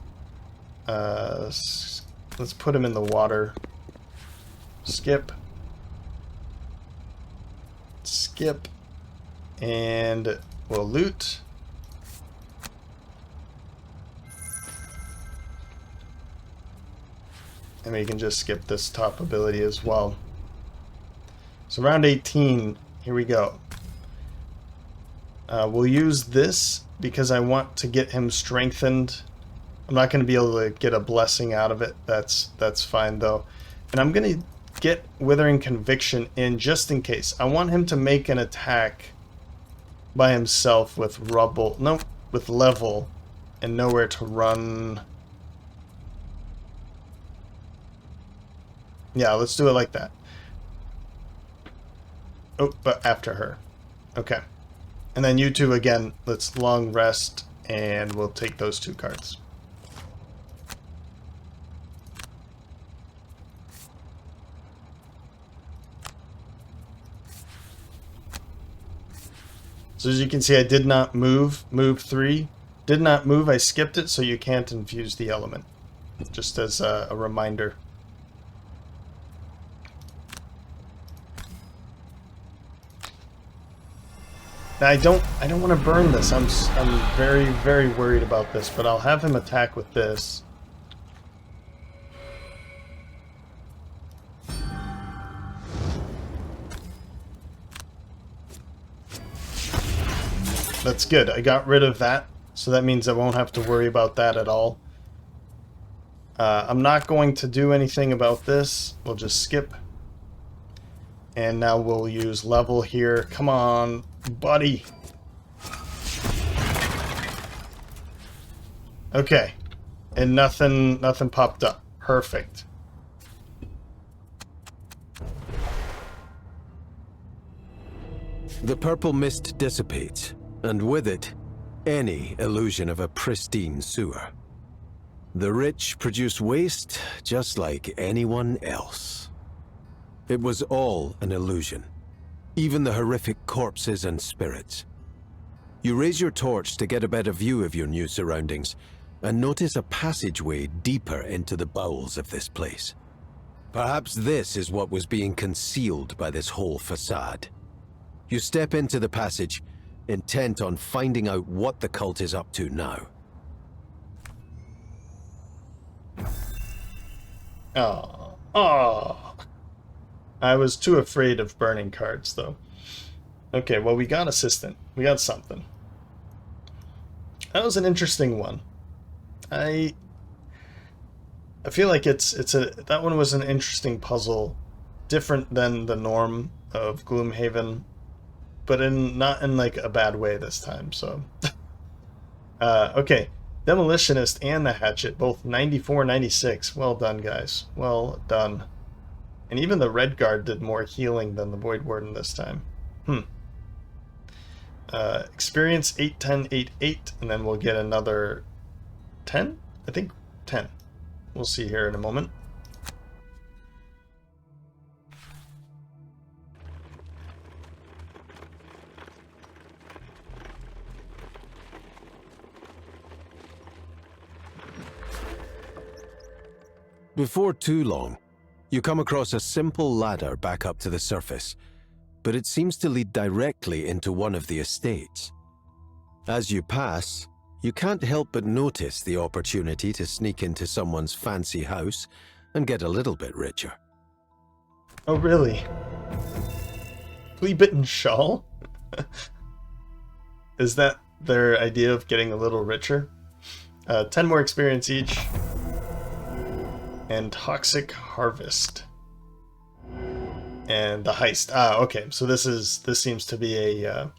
let's put him in the water. Skip. Skip. And we'll loot. And we can just skip this top ability as well. So round 18, here we go. We'll use this because I want to get him strengthened. I'm not going to be able to get a blessing out of it. That's fine though. And I'm going to get Withering Conviction in just in case. I want him to make an attack by himself with rubble. No, with level and nowhere to run. Yeah, let's do it like that. Oh, but after her. Okay. And then you two again, let's long rest and we'll take those 2 cards. So as you can see, I did not move 3. Did not move, I skipped it, so you can't infuse the element. Just as a reminder. Now I don't want to burn this. I'm very, very worried about this, but I'll have him attack with this. That's good. I got rid of that, so that means I won't have to worry about that at all. I'm not going to do anything about this. We'll just skip. And now we'll use level here. Come on, buddy. Okay. And nothing popped up. Perfect. The purple mist dissipates, and with it, any illusion of a pristine sewer. The rich produce waste just like anyone else. It was all an illusion, even the horrific corpses and spirits. You raise your torch to get a better view of your new surroundings, and notice a passageway deeper into the bowels of this place. Perhaps this is what was being concealed by this whole facade. You step into the passage, intent on finding out what the cult is up to now. Oh. I was too afraid of burning cards, though. Okay, well, we got assistant. We got something. That was an interesting one. I feel like that one was an interesting puzzle, different than the norm of Gloomhaven, but not in like a bad way this time. So, okay, Demolitionist and the Hatchet, both 94, 96. Well done, guys. Well done. And even the Red Guard did more healing than the Void Warden this time. Experience 8, 10, 8, 8, and then we'll get another 10? I think 10. We'll see here in a moment. Before too long, you come across a simple ladder back up to the surface, but it seems to lead directly into one of the estates. As you pass, you can't help but notice the opportunity to sneak into someone's fancy house and get a little bit richer. Oh, really? Flea-bitten shawl? Is that their idea of getting a little richer? 10 more experience each. And Toxic Harvest. And the heist. Okay. So this seems to be a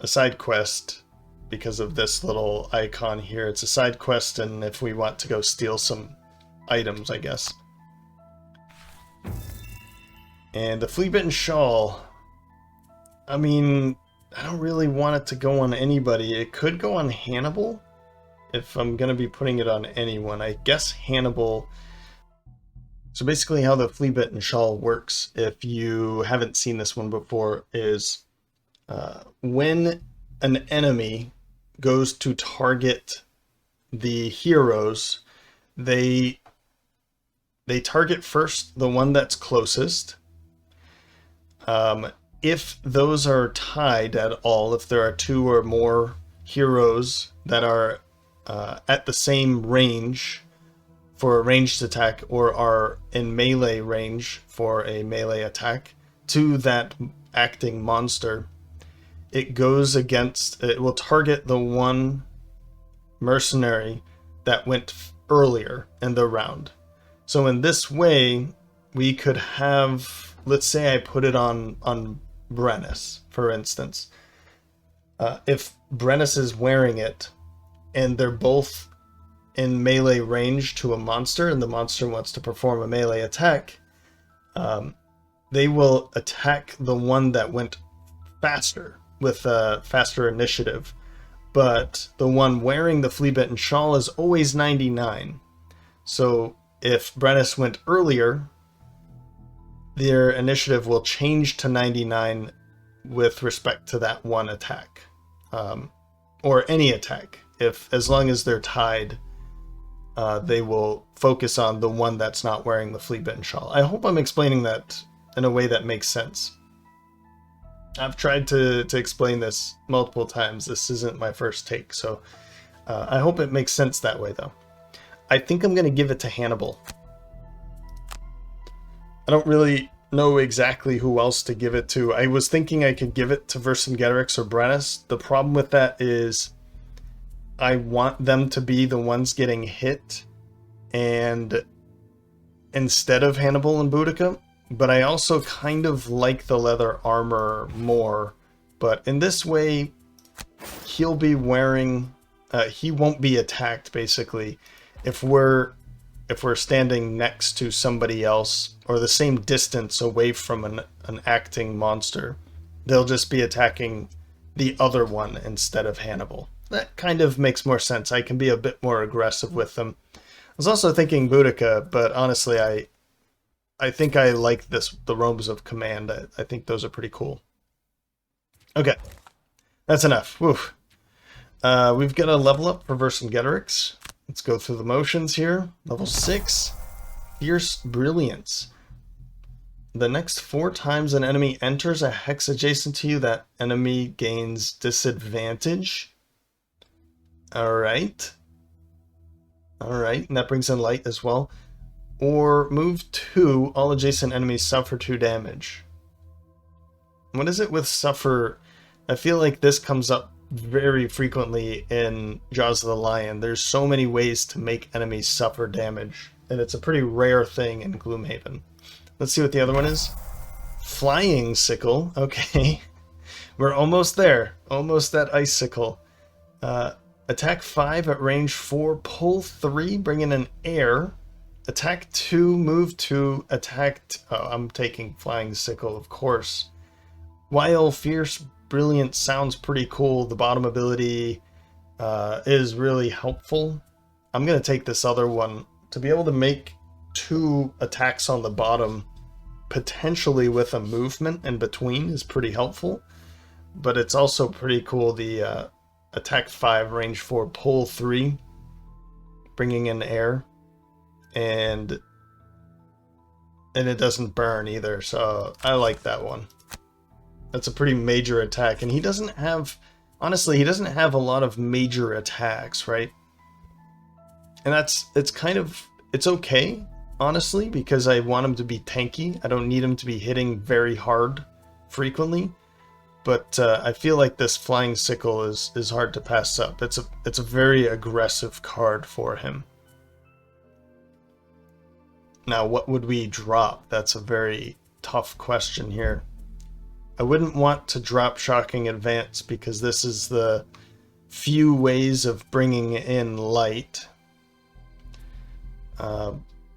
side quest because of this little icon here. It's a side quest, and if we want to go steal some items, I guess. And the flea-bitten shawl. I mean, I don't really want it to go on anybody. It could go on Hannibal. If I'm going to be putting it on anyone, I guess Hannibal. So basically how the flea-bitten shawl works, if you haven't seen this one before, is when an enemy goes to target the heroes, they target first the one that's closest. If those are tied at all, if there are 2 or more heroes that are at the same range for a ranged attack, or are in melee range for a melee attack to that acting monster, it will target the one mercenary that went earlier in the round. So in this way, we could have, let's say I put it on Brennus, for instance. If Brennus is wearing it, and they're both in melee range to a monster, and the monster wants to perform a melee attack, they will attack the one that went faster, with a faster initiative. But the one wearing the flea-bitten shawl is always 99. So if Brennus went earlier, their initiative will change to 99 with respect to that one attack, or any attack. As long as they're tied, they will focus on the one that's not wearing the flea-bitten shawl. I hope I'm explaining that in a way that makes sense. I've tried to explain this multiple times. This isn't my first take, so I hope it makes sense that way, though. I think I'm going to give it to Hannibal. I don't really know exactly who else to give it to. I was thinking I could give it to Vercingetorix or Brennus. The problem with that is I want them to be the ones getting hit and instead of Hannibal and Boudica, but I also kind of like the leather armor more. But in this way, he'll be wearing, he won't be attacked basically if we're standing next to somebody else or the same distance away from an acting monster. They'll just be attacking the other one instead of Hannibal. That kind of makes more sense. I can be a bit more aggressive with them. I was also thinking Boudica, but honestly, I think I like the robes of command. I think those are pretty cool. Okay, that's enough. Woof. We've got a level up for Vercingetorix. Let's go through the motions here. Level 6, Fierce Brilliance. The next 4 times an enemy enters a hex adjacent to you, that enemy gains disadvantage. Alright, and that brings in light as well. Or move 2, all adjacent enemies suffer 2 damage. What is it with suffer? I feel like this comes up very frequently in Jaws of the Lion. There's so many ways to make enemies suffer damage, and it's a pretty rare thing in Gloomhaven. Let's see what the other one is. Flying Sickle. Okay. We're almost there. Almost that icicle. Attack 5 at range 4, pull 3, bring in an air. Attack 2, move 2, attack... Oh, I'm taking Flying Sickle, of course. While Fierce Brilliant sounds pretty cool, the bottom ability is really helpful. I'm going to take this other one. To be able to make 2 attacks on the bottom, potentially with a movement in between, is pretty helpful. But it's also pretty cool, the attack 5, range 4, pull 3, bringing in air, and it doesn't burn either, so I like that one. That's a pretty major attack, and he doesn't have, honestly, he doesn't have a lot of major attacks, right? And it's okay, honestly, because I want him to be tanky. I don't need him to be hitting very hard frequently. But I feel like this Flying Sickle is hard to pass up. It's a very aggressive card for him. Now, what would we drop? That's a very tough question here. I wouldn't want to drop Shocking Advance because this is the few ways of bringing in light.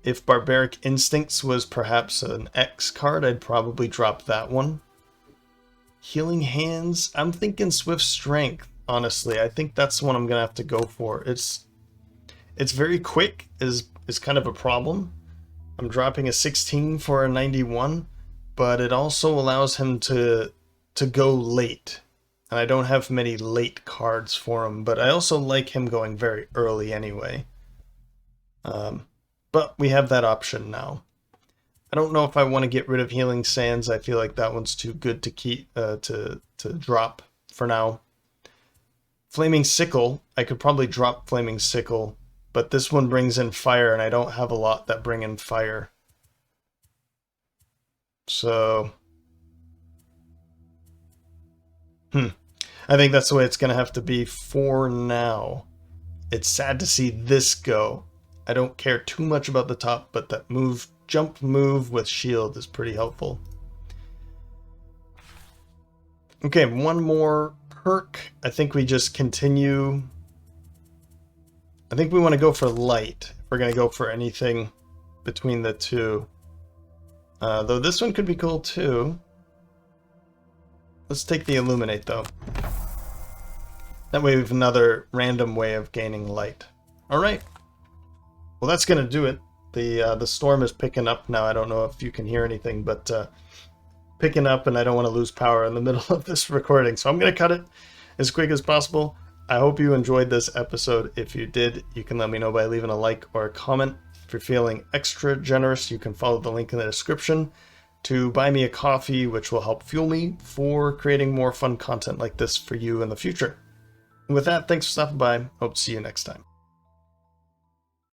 If Barbaric Instincts was perhaps an X card, I'd probably drop that one. Healing Hands, I'm thinking Swift Strength, honestly. I think that's the one I'm going to have to go for. It's very quick, is kind of a problem. I'm dropping a 16 for a 91, but it also allows him to go late. And I don't have many late cards for him, but I also like him going very early anyway. But we have that option now. I don't know if I want to get rid of Healing Sands. I feel like that one's too good to keep to drop for now. Flaming Sickle, I could probably drop Flaming Sickle, but this one brings in fire, and I don't have a lot that bring in fire. So, I think that's the way it's going to have to be for now. It's sad to see this go. I don't care too much about the top, but that jump move with shield is pretty helpful. Okay, one more perk. I think we just continue. I think we want to go for light. If we're going to go for anything between the two. Though this one could be cool too. Let's take the Illuminate though. That way we have another random way of gaining light. Alright. Well, that's going to do it. The storm is picking up now. I don't know if you can hear anything, but picking up and I don't want to lose power in the middle of this recording. So I'm going to cut it as quick as possible. I hope you enjoyed this episode. If you did, you can let me know by leaving a like or a comment. If you're feeling extra generous, you can follow the link in the description to buy me a coffee, which will help fuel me for creating more fun content like this for you in the future. And with that, thanks for stopping by. Hope to see you next time.